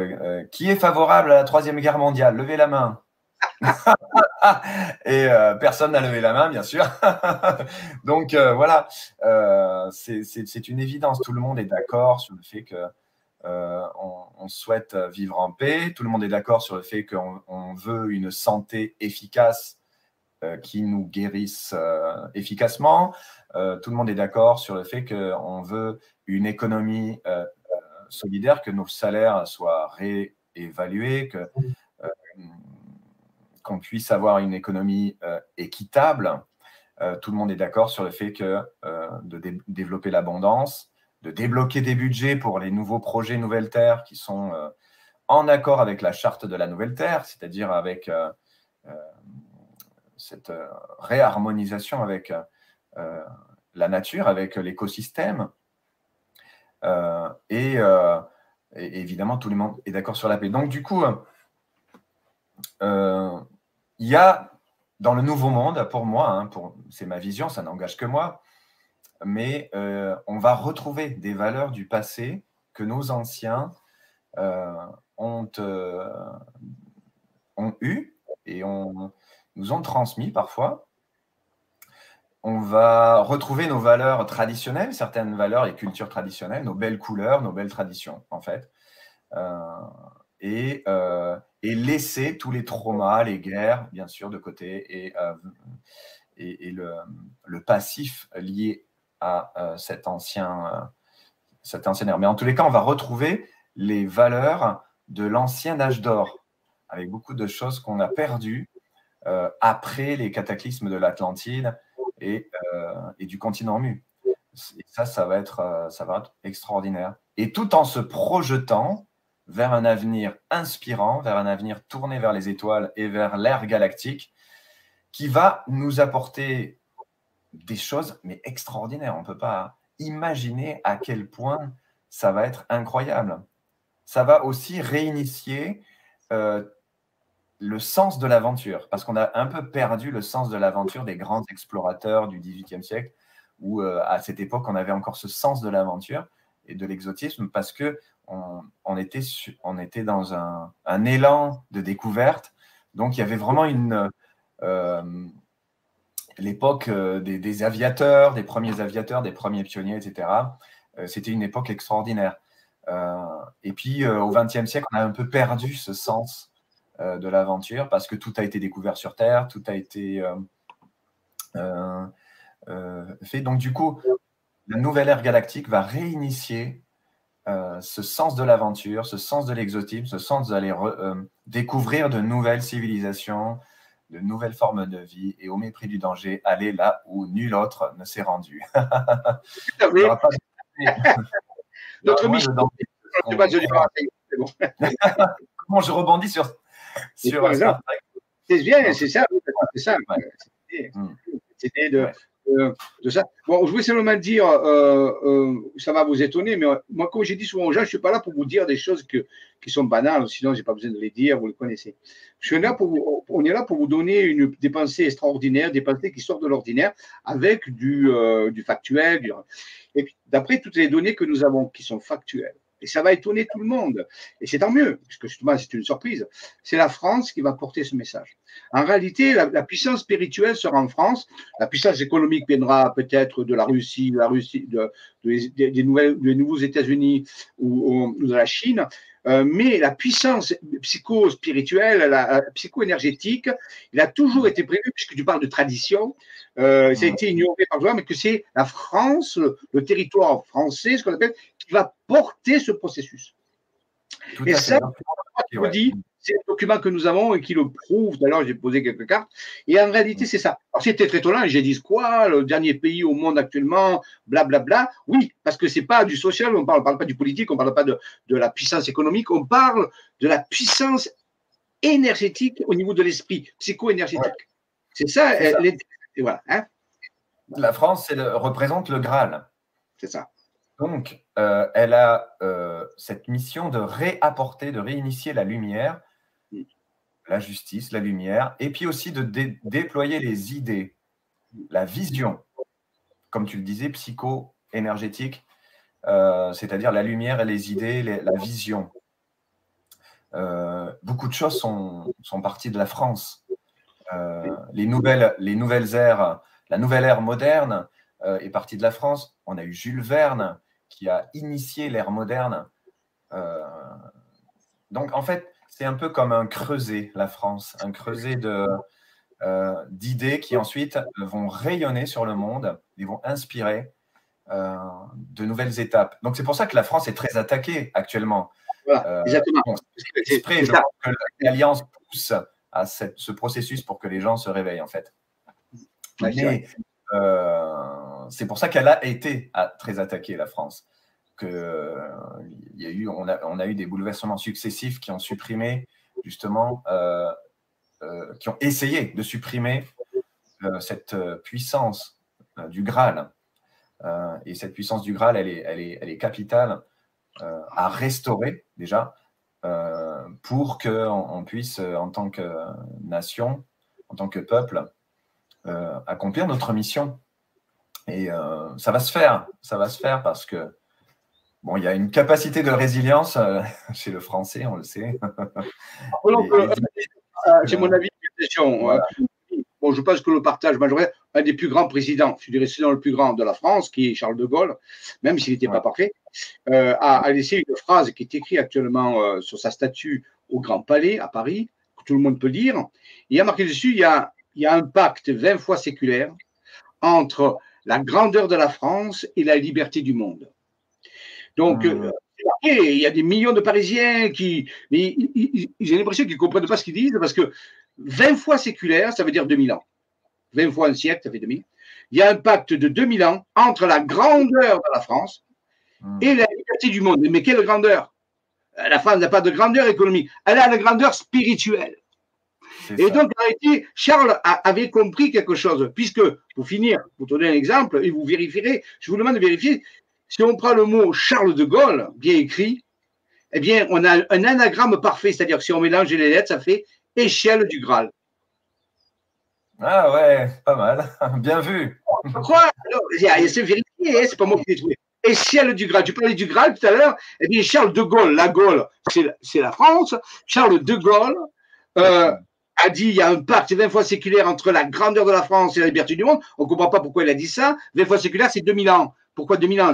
qui est favorable à la Troisième Guerre mondiale? Levez la main. Et personne n'a levé la main, bien sûr. Donc, voilà, c'est une évidence. Tout le monde est d'accord sur le fait que on souhaite vivre en paix. Tout le monde est d'accord sur le fait qu'on veut une santé efficace qui nous guérisse efficacement. Tout le monde est d'accord sur le fait qu'on veut une économie solidaire, que nos salaires soient réévalués, qu'on puisse avoir une économie équitable. Tout le monde est d'accord sur le fait que de développer l'abondance, de débloquer des budgets pour les nouveaux projets Nouvelle Terre qui sont en accord avec la charte de la Nouvelle Terre, c'est-à-dire avec cette réharmonisation avec la nature, avec l'écosystème. Et évidemment, tout le monde est d'accord sur la paix. Donc, du coup, il y a dans le nouveau monde, pour moi, c'est ma vision, ça n'engage que moi, mais on va retrouver des valeurs du passé que nos anciens ont eu et nous ont transmis parfois. On va retrouver nos valeurs traditionnelles, certaines valeurs et cultures traditionnelles, nos belles couleurs, nos belles traditions, en fait. Et laisser tous les traumas, les guerres, bien sûr, de côté, et le passif lié à cette ancienne ère. Mais en tous les cas, on va retrouver les valeurs de l'ancien âge d'or, avec beaucoup de choses qu'on a perdues après les cataclysmes de l'Atlantide et du continent mu. ça va être extraordinaire. Et tout en se projetant vers un avenir inspirant, vers un avenir tourné vers les étoiles et vers l'ère galactique, qui va nous apporter des choses mais extraordinaires. On ne peut pas imaginer à quel point ça va être incroyable. Ça va aussi réinitier le sens de l'aventure, parce qu'on a un peu perdu le sens de l'aventure des grands explorateurs du XVIIIe siècle, où à cette époque, on avait encore ce sens de l'aventure et de l'exotisme, parce qu'on était dans un élan de découverte. Donc, il y avait vraiment l'époque des aviateurs, des premiers pionniers, etc. C'était une époque extraordinaire. Et puis, au XXe siècle, on a un peu perdu ce sens de l'aventure, parce que tout a été découvert sur Terre, tout a été fait. Donc, du coup, la nouvelle ère galactique va réinitier ce sens de l'aventure, ce sens de l'exotisme, ce sens d'aller découvrir de nouvelles civilisations, de nouvelles formes de vie, et au mépris du danger, aller là où nul autre ne s'est rendu. Notre mission. Comment je rebondis sur Star Trek? C'est bien, c'est ça. C'est ça. C'était de ça. Bon, je voulais seulement dire, ça va vous étonner, mais moi, comme j'ai dit souvent aux gens, je ne suis pas là pour vous dire des choses qui sont banales, sinon je n'ai pas besoin de les dire, vous les connaissez. On est là pour vous donner des pensées extraordinaires, des pensées qui sortent de l'ordinaire, avec du factuel. Et puis, d'après toutes les données que nous avons, qui sont factuelles. Et ça va étonner tout le monde. Et c'est tant mieux, puisque justement, c'est une surprise. C'est la France qui va porter ce message. En réalité, la puissance spirituelle sera en France. La puissance économique viendra peut-être de la Russie, des nouveaux États-Unis ou de la Chine. Mais la puissance psycho-spirituelle, la psycho-énergétique, il a toujours été prévu, puisque tu parles de tradition, ça a été ignoré par toi, mais que c'est la France, le territoire français, ce qu'on appelle, qui va porter ce processus. Et ça, je vous dis, c'est le document que nous avons et qui le prouve. D'ailleurs, j'ai posé quelques cartes. Et en réalité, c'est ça. Alors, c'était très étonnant. J'ai dit quoi? Le dernier pays au monde actuellement, blablabla. Oui, parce que c'est pas du social, on parle pas du politique, on parle pas de la puissance économique, on parle de la puissance énergétique au niveau de l'esprit, psycho-énergétique. Ouais. C'est ça. Et voilà. Hein, la France représente le Graal. C'est ça. Donc, elle a cette mission de réapporter, de réinitier la lumière, la justice, la lumière, et puis aussi de déployer les idées, la vision, comme tu le disais, psycho-énergétique, c'est-à-dire la lumière et les idées, la vision. Beaucoup de choses sont parties de la France. Les nouvelles ères, la nouvelle ère moderne est partie de la France. On a eu Jules Verne qui a initié l'ère moderne. Donc, en fait, c'est un peu comme un creuset, la France, un creuset d'idées qui ensuite vont rayonner sur le monde et vont inspirer de nouvelles étapes. Donc, c'est pour ça que la France est très attaquée actuellement. Voilà, exactement. Bon, je pense que l'Alliance pousse à ce processus pour que les gens se réveillent, en fait. Mais c'est pour ça qu'elle a été très attaquée, la France. On a eu des bouleversements successifs qui ont supprimé, justement, qui ont essayé de supprimer cette puissance du Graal. Et cette puissance du Graal, elle est capitale à restaurer, déjà, pour qu'on puisse, en tant que nation, en tant que peuple, accomplir notre mission. Et ça va se faire parce que bon, il y a une capacité de résilience chez le Français, on le sait. C'est mon avis de question. Voilà. Bon, je pense que le partage majoritaire, un des plus grands présidents, je dirais sinon le plus grand de la France, qui est Charles de Gaulle, même s'il n'était pas parfait, a laissé une phrase qui est écrite actuellement sur sa statue au Grand Palais à Paris, que tout le monde peut lire. Il y a marqué dessus, il y a un pacte 20 fois séculaire entre la grandeur de la France et la liberté du monde. Donc, il y a des millions de Parisiens mais j'ai l'impression qu'ils ne comprennent pas ce qu'ils disent parce que 20 fois séculaire, ça veut dire 2000 ans. 20 fois un siècle, ça fait 2000. Il y a un pacte de 2000 ans entre la grandeur de la France et la liberté du monde. Mais quelle grandeur? La France n'a pas de grandeur économique, elle a la grandeur spirituelle. Et donc, en réalité, Charles avait compris quelque chose, puisque, pour finir, pour donner un exemple, et vous vérifierez, je vous demande de vérifier, si on prend le mot Charles de Gaulle, bien écrit, eh bien, on a un anagramme parfait, c'est-à-dire que si on mélange les lettres, ça fait échelle du Graal. Ah ouais, pas mal. Bien vu. Pourquoi? C'est vérifié, c'est pas moi qui l'ai trouvé. Échelle du Graal. Tu parlais du Graal tout à l'heure. Eh bien, Charles de Gaulle, la Gaule, c'est la France. Charles de Gaulle a dit il y a un pacte 20 fois séculaire entre la grandeur de la France et la liberté du monde. On ne comprend pas pourquoi il a dit ça. 20 fois séculaire, c'est 2000 ans. Pourquoi 2000 ans?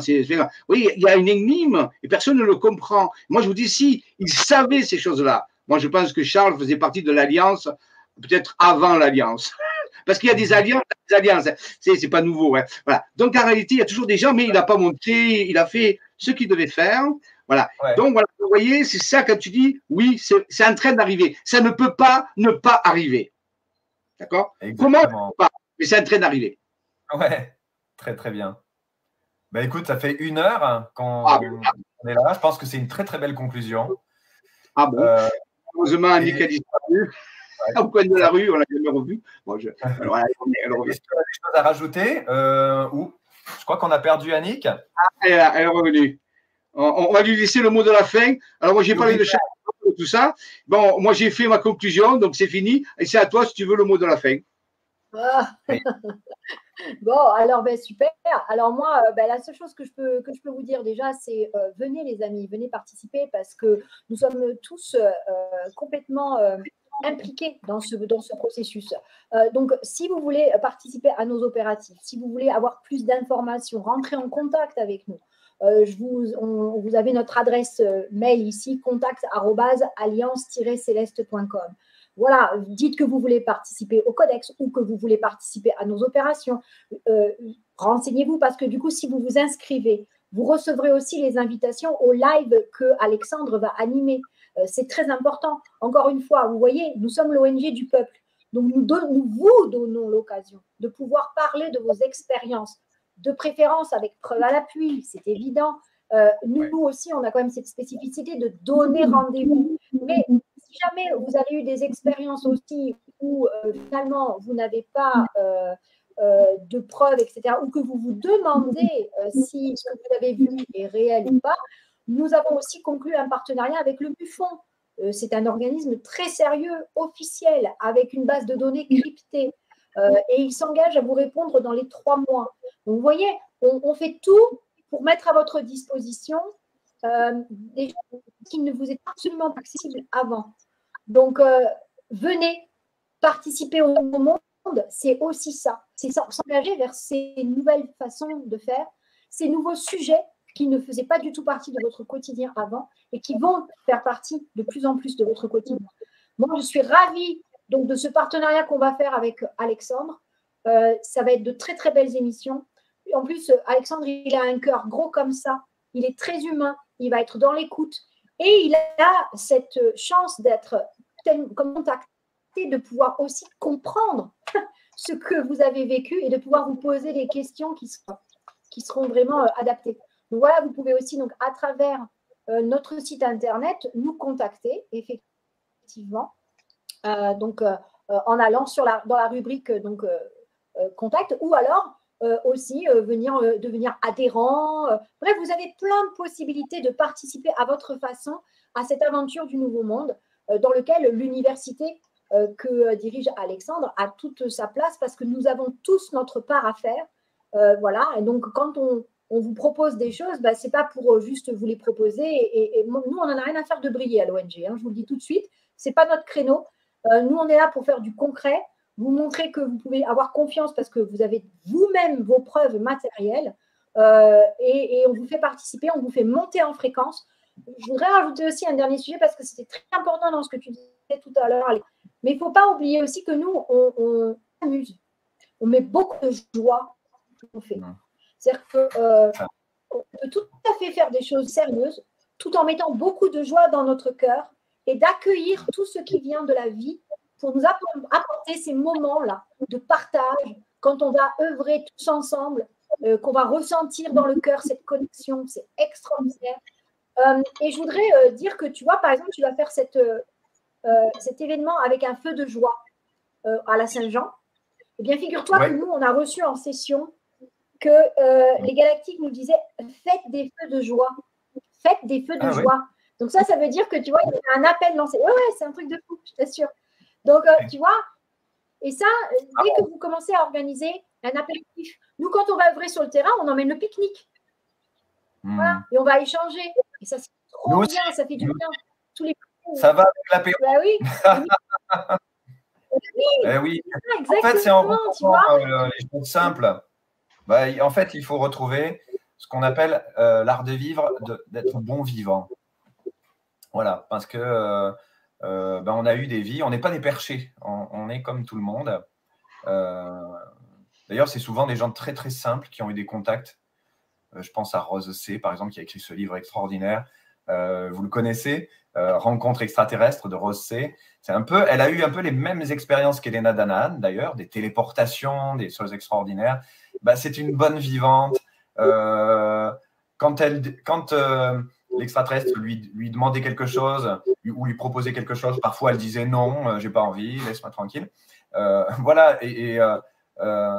Oui, il y a une énigme et personne ne le comprend. Moi, je vous dis, si, il savait ces choses-là. Moi, je pense que Charles faisait partie de l'Alliance, peut-être avant l'Alliance. Parce qu'il y a des alliances, c'est pas nouveau. Ouais. Voilà. Donc, en réalité, il y a toujours des gens, mais il n'a pas montré, il a fait ce qu'il devait faire. Voilà. Ouais. Donc, voilà, vous voyez, c'est ça quand tu dis, oui, c'est en train d'arriver. Ça ne peut pas ne pas arriver. D'accord? Comment pas? Mais c'est en train d'arriver. Ouais, très, très bien. Bah, écoute, ça fait 1 heure qu'on on est là. Je pense que c'est une très, très belle conclusion. Ah bon? Heureusement, Annick a disparu. Au coin de la rue, on l'a jamais revu. Bon, Est-ce que tu as des choses à rajouter je crois qu'on a perdu Annick. Ah, elle est revenue. On va lui laisser le mot de la fin. Alors, moi, j'ai parlé de tout ça. Bon, moi, j'ai fait ma conclusion, donc c'est fini. Et c'est à toi si tu veux le mot de la fin. Bon, alors super. Alors moi, la seule chose que je peux vous dire déjà, c'est venez les amis, venez participer parce que nous sommes tous complètement impliqués dans ce processus. Donc, si vous voulez participer à nos opératifs, si vous voulez avoir plus d'informations, rentrer en contact avec nous, vous avez notre adresse mail ici, contact@alliance-céleste.com. Voilà, dites que vous voulez participer au Codex ou que vous voulez participer à nos opérations. Renseignez-vous parce que du coup, si vous vous inscrivez, vous recevrez aussi les invitations au live que Alexandre va animer. C'est très important. Encore une fois, vous voyez, nous sommes l'ONG du peuple. Donc, nous vous donnons l'occasion de pouvoir parler de vos expériences, de préférence avec preuve à l'appui, c'est évident. Nous aussi, on a quand même cette spécificité de donner rendez-vous. Mais si jamais vous avez eu des expériences aussi où finalement vous n'avez pas de preuves, etc., ou que vous vous demandez si ce que vous avez vu est réel ou pas, nous avons aussi conclu un partenariat avec le MUFON. C'est un organisme très sérieux, officiel, avec une base de données cryptée. Et il s'engage à vous répondre dans les 3 mois. Donc, vous voyez, on fait tout pour mettre à votre disposition des choses qui ne vous étaient absolument pas accessibles avant. Donc, venez participer au monde, c'est aussi ça. C'est s'engager vers ces nouvelles façons de faire, ces nouveaux sujets qui ne faisaient pas du tout partie de votre quotidien avant et qui vont faire partie de plus en plus de votre quotidien. Moi, je suis ravie donc, de ce partenariat qu'on va faire avec Alexandre. Ça va être de très, très belles émissions. En plus, Alexandre, il a un cœur gros comme ça. Il est très humain. Il va être dans l'écoute. Et il a cette chance d'être contacté, de pouvoir aussi comprendre ce que vous avez vécu et de pouvoir vous poser des questions qui seront vraiment adaptées. Donc voilà, vous pouvez aussi, donc, à travers notre site internet, nous contacter, effectivement. En allant dans la rubrique contact, ou alors aussi devenir adhérent. Bref, vous avez plein de possibilités de participer à votre façon à cette aventure du Nouveau Monde dans lequel l'université que dirige Alexandre a toute sa place parce que nous avons tous notre part à faire. Voilà, et donc quand on vous propose des choses, ce n'est pas pour juste vous les proposer. Et nous, on n'en a rien à faire de briller à l'ONG, hein, je vous le dis tout de suite. Ce n'est pas notre créneau. Nous, on est là pour faire du concret, vous montrer que vous pouvez avoir confiance parce que vous avez vous-même vos preuves matérielles et on vous fait participer, on vous fait monter en fréquence. Je voudrais rajouter aussi un dernier sujet parce que c'était très important dans ce que tu disais tout à l'heure. Mais il ne faut pas oublier aussi que nous, on s'amuse. On met beaucoup de joie dans ce qu'on fait. C'est-à-dire qu'on peut tout à fait faire des choses sérieuses tout en mettant beaucoup de joie dans notre cœur et d'accueillir tout ce qui vient de la vie pour nous apporter ces moments-là de partage quand on va œuvrer tous ensemble, qu'on va ressentir dans le cœur cette connexion, c'est extraordinaire. Et je voudrais dire que, tu vois, par exemple, tu vas faire cet événement avec un feu de joie à la Saint-Jean. Eh bien, figure-toi que nous, on a reçu en session que les Galactiques nous disaient « Faites des feux de joie. Faites des feux de joie. » Donc ça veut dire que, tu vois, il y a un appel lancé. Ouais, c'est un truc de fou, je t'assure. Donc, tu vois, et ça, dès que vous commencez à organiser un apéritif, nous, quand on va œuvrer sur le terrain, on emmène le pique-nique. Voilà, et on va échanger. Et ça, c'est trop bien, ça fait du bien. Tous les ça va avec l'apéro. Bah oui. Oui. En fait, c'est en retrouvant les choses simples. Bah, en fait, il faut retrouver ce qu'on appelle l'art de vivre, d'être bon vivant. Voilà, parce que on a eu des vies, on n'est pas des perchés, on est comme tout le monde. D'ailleurs, c'est souvent des gens très très simples qui ont eu des contacts. Je pense à Rose C, par exemple, qui a écrit ce livre extraordinaire. Vous le connaissez, Rencontre extraterrestre de Rose C. Elle a eu un peu les mêmes expériences qu'Elena Danaan, d'ailleurs, des téléportations, des choses extraordinaires. C'est une bonne vivante. Quand l'extraterrestre lui demandait quelque chose ou lui proposait quelque chose, parfois elle disait non, j'ai pas envie, laisse-moi tranquille. Voilà,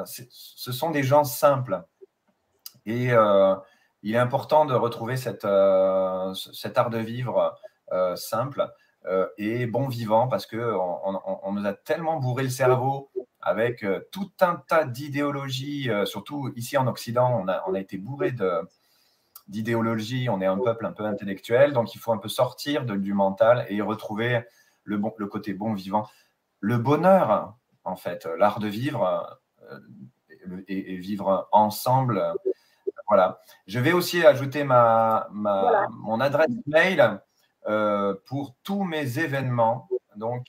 ce sont des gens simples. Et il est important de retrouver cet art de vivre simple et bon vivant, parce qu'on nous a tellement bourré le cerveau avec tout un tas d'idéologies, surtout ici en Occident, on a été bourré d'idéologies, on est un peuple un peu intellectuel, donc il faut un peu sortir du mental et retrouver le côté bon vivant. Le bonheur, en fait, l'art de vivre et vivre ensemble. Voilà. Je vais aussi ajouter mon adresse mail pour tous mes événements. Donc,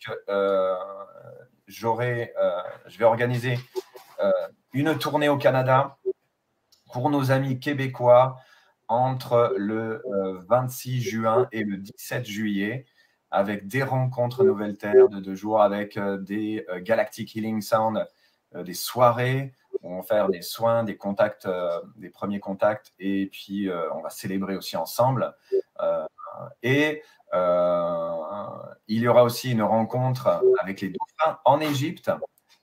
je vais organiser une tournée au Canada pour nos amis québécois entre le 26 juin et le 17 juillet, avec des rencontres Nouvelle-Terre de 2 jours, avec des Galactic Healing Sound, des soirées où on va faire des soins, des contacts, des premiers contacts, et puis on va célébrer aussi ensemble. Il y aura aussi une rencontre avec les dauphins en Égypte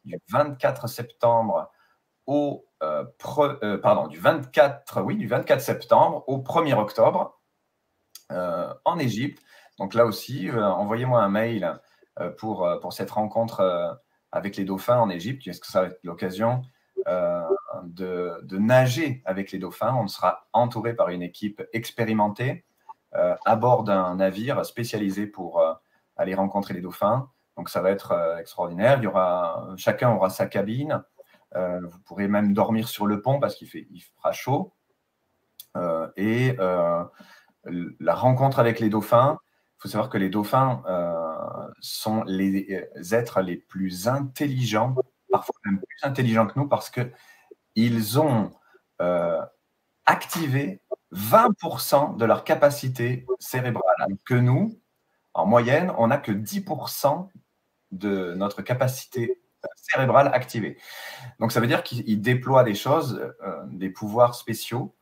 du 24 septembre du 24 septembre au 1er octobre en Égypte. Donc là aussi, envoyez-moi un mail pour cette rencontre avec les dauphins en Égypte. Est-ce que ça va être l'occasion de nager avec les dauphins? On sera entouré par une équipe expérimentée à bord d'un navire spécialisé pour aller rencontrer les dauphins. Donc ça va être extraordinaire. Chacun aura sa cabine. Vous pourrez même dormir sur le pont parce qu'il fera chaud. La rencontre avec les dauphins, il faut savoir que les dauphins sont les êtres les plus intelligents, parfois même plus intelligents que nous, parce qu'ils ont activé 20% de leur capacité cérébrale. Alors que nous, en moyenne, on n'a que 10% de notre capacité cérébrale activée. Donc, ça veut dire qu'ils déploient des choses, des pouvoirs spéciaux,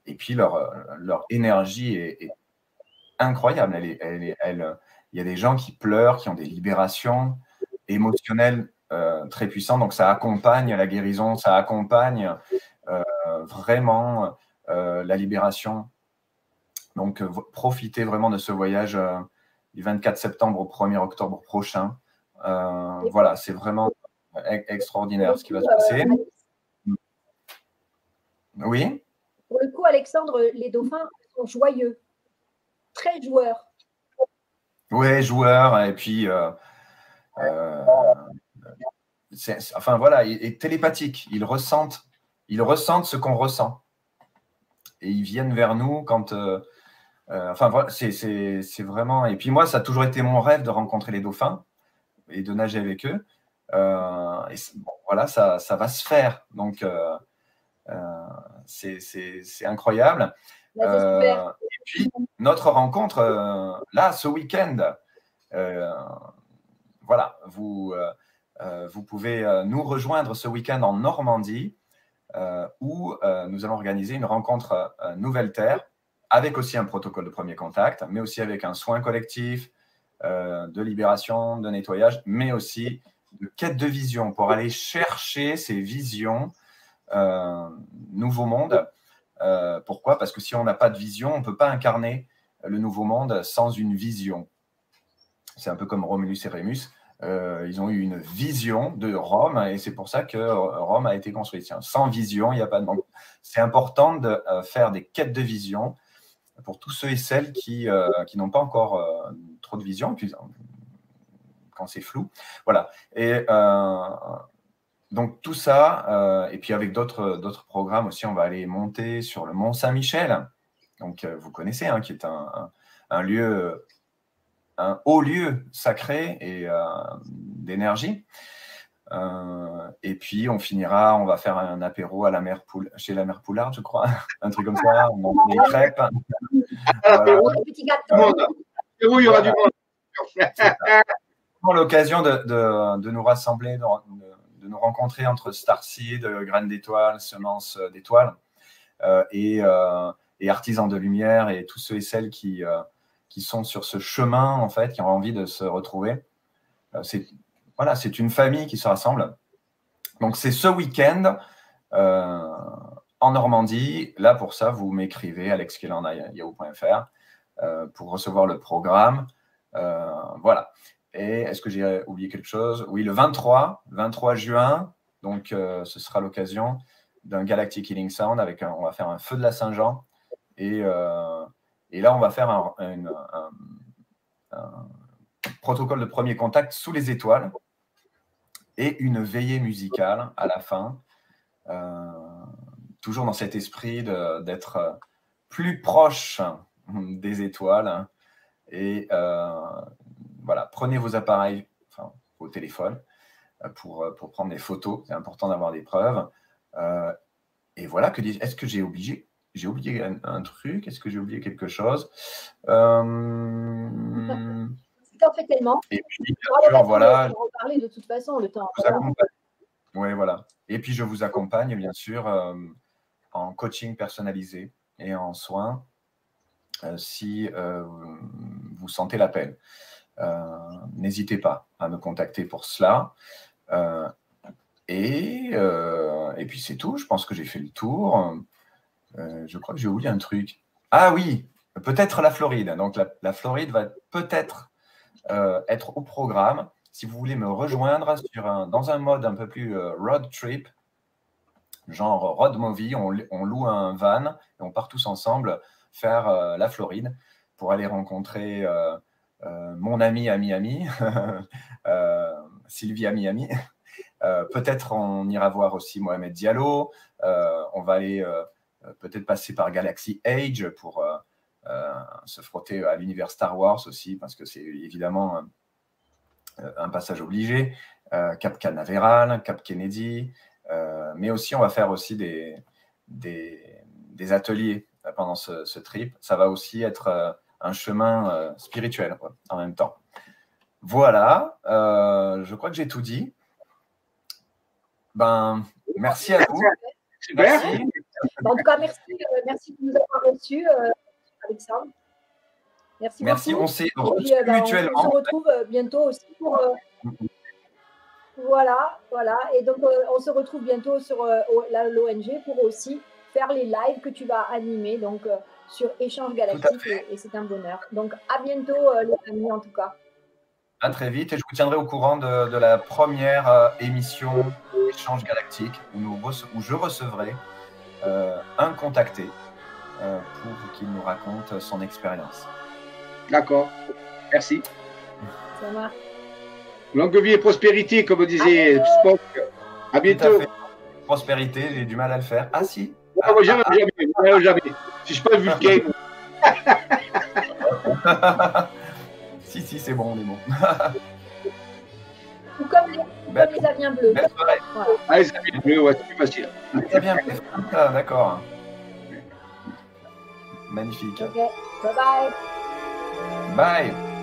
et puis leur énergie est incroyable. Il y a des gens qui pleurent, qui ont des libérations émotionnelles très puissantes. Donc, ça accompagne la guérison, ça accompagne vraiment la libération. Donc, profitez vraiment de ce voyage du 24 septembre au 1er octobre prochain. Voilà, c'est vraiment extraordinaire ce qui va se passer. Oui. Pour le coup, Alexandre, les dauphins sont joyeux, très joueurs. Oui, joueurs, et puis enfin voilà, et télépathique. Ils ressentent ce qu'on ressent. Et ils viennent vers nous quand. Enfin, voilà, c'est vraiment. Et puis moi, ça a toujours été mon rêve de rencontrer les dauphins et de nager avec eux. Voilà, ça va se faire. Donc, c'est incroyable. Et puis, notre rencontre, là, ce week-end, voilà, vous vous pouvez nous rejoindre ce week-end en Normandie où nous allons organiser une rencontre Nouvelle Terre avec aussi un protocole de premier contact, mais aussi avec un soin collectif, de libération, de nettoyage, mais aussi de quête de vision pour aller chercher ces visions nouveau monde. Pourquoi? Parce que si on n'a pas de vision, on ne peut pas incarner le nouveau monde sans une vision. C'est un peu comme Romulus et Rémus. Ils ont eu une vision de Rome et c'est pour ça que Rome a été construite. Sans vision, il n'y a pas de monde. C'est important de faire des quêtes de vision pour tous ceux et celles qui n'ont pas encore trop de vision, puis, quand c'est flou. Voilà. Et donc tout ça, et puis avec d'autres programmes aussi, on va aller monter sur le Mont Saint-Michel. Donc vous connaissez, qui est un lieu, un haut lieu sacré et d'énergie. Et puis on finira, on va faire un apéro à la mère chez la mère Poulard, je crois, un truc comme ça. On mange des crêpes. Voilà. Petit gâteau. Il y aura du monde. L'occasion de nous rassembler, de nous rencontrer entre starseed, graines d'étoiles, semences d'étoiles et artisans de lumière et tous ceux et celles qui sont sur ce chemin, en fait, qui ont envie de se retrouver. C'est une famille qui se rassemble. Donc, c'est ce week-end en Normandie. Là, pour ça, vous m'écrivez alexkellan@yahoo.fr pour recevoir le programme. Voilà. Et est-ce que j'ai oublié quelque chose? Oui, le 23 juin, donc ce sera l'occasion d'un Galactic Healing Sound on va faire un feu de la Saint-Jean et là on va faire un protocole de premier contact sous les étoiles et une veillée musicale à la fin, toujours dans cet esprit d'être plus proche des étoiles et voilà, prenez vos appareils, vos téléphones, pour prendre des photos. C'est important d'avoir des preuves. Et voilà, est-ce que j'ai oublié un truc? Est-ce que j'ai oublié quelque chose? C'est en fait tellement. Et puis, bien sûr, voilà. On va en reparler de toute façon, le temps. Oui, voilà. Et puis, je vous accompagne, bien sûr, en coaching personnalisé et en soins, si vous sentez l'appel. N'hésitez pas à me contacter pour cela. Et puis c'est tout. Je pense que j'ai fait le tour. Je crois que j'ai oublié un truc. Ah oui, peut-être la Floride. Donc la Floride va peut-être être au programme. Si vous voulez me rejoindre dans un mode un peu plus road trip, genre road movie, on loue un van et on part tous ensemble faire la Floride pour aller rencontrer mon ami à Miami, Sylvie à Miami. Peut-être on ira voir aussi Mohamed Diallo. On va aller peut-être passer par Galaxy Age pour se frotter à l'univers Star Wars aussi, parce que c'est évidemment un passage obligé. Cap Canaveral, Cap Kennedy. Mais aussi, on va faire aussi des ateliers pendant ce trip. Ça va aussi être un chemin spirituel en même temps. Voilà, je crois que j'ai tout dit. Merci à vous. Super. Merci. En tout cas, merci de nous avoir reçus, Alexandre. Merci beaucoup. On s'est reçus mutuellement. On se retrouve bientôt aussi pour… Voilà. Et donc, on se retrouve bientôt sur l'ONG pour aussi faire les lives que tu vas animer donc, sur Échange Galactique et c'est un bonheur. Donc, à bientôt, les amis, en tout cas. À très vite et je vous tiendrai au courant de la première émission Échange Galactique où je recevrai un contacté pour qu'il nous raconte son expérience. D'accord. Merci. Ça marche. Longue vie et prospérité, comme disait Spock. À bientôt. Prospérité, j'ai du mal à le faire. Ah si. Jamais. Si je suis pas vulcain. Si, c'est bon, on est bon. Ou comme les aviens bleus. Voilà. Ah, les aviens bleus, ouais, c'est plus facile. Les aviens bleus, d'accord. Magnifique. Ok, bye bye. Bye.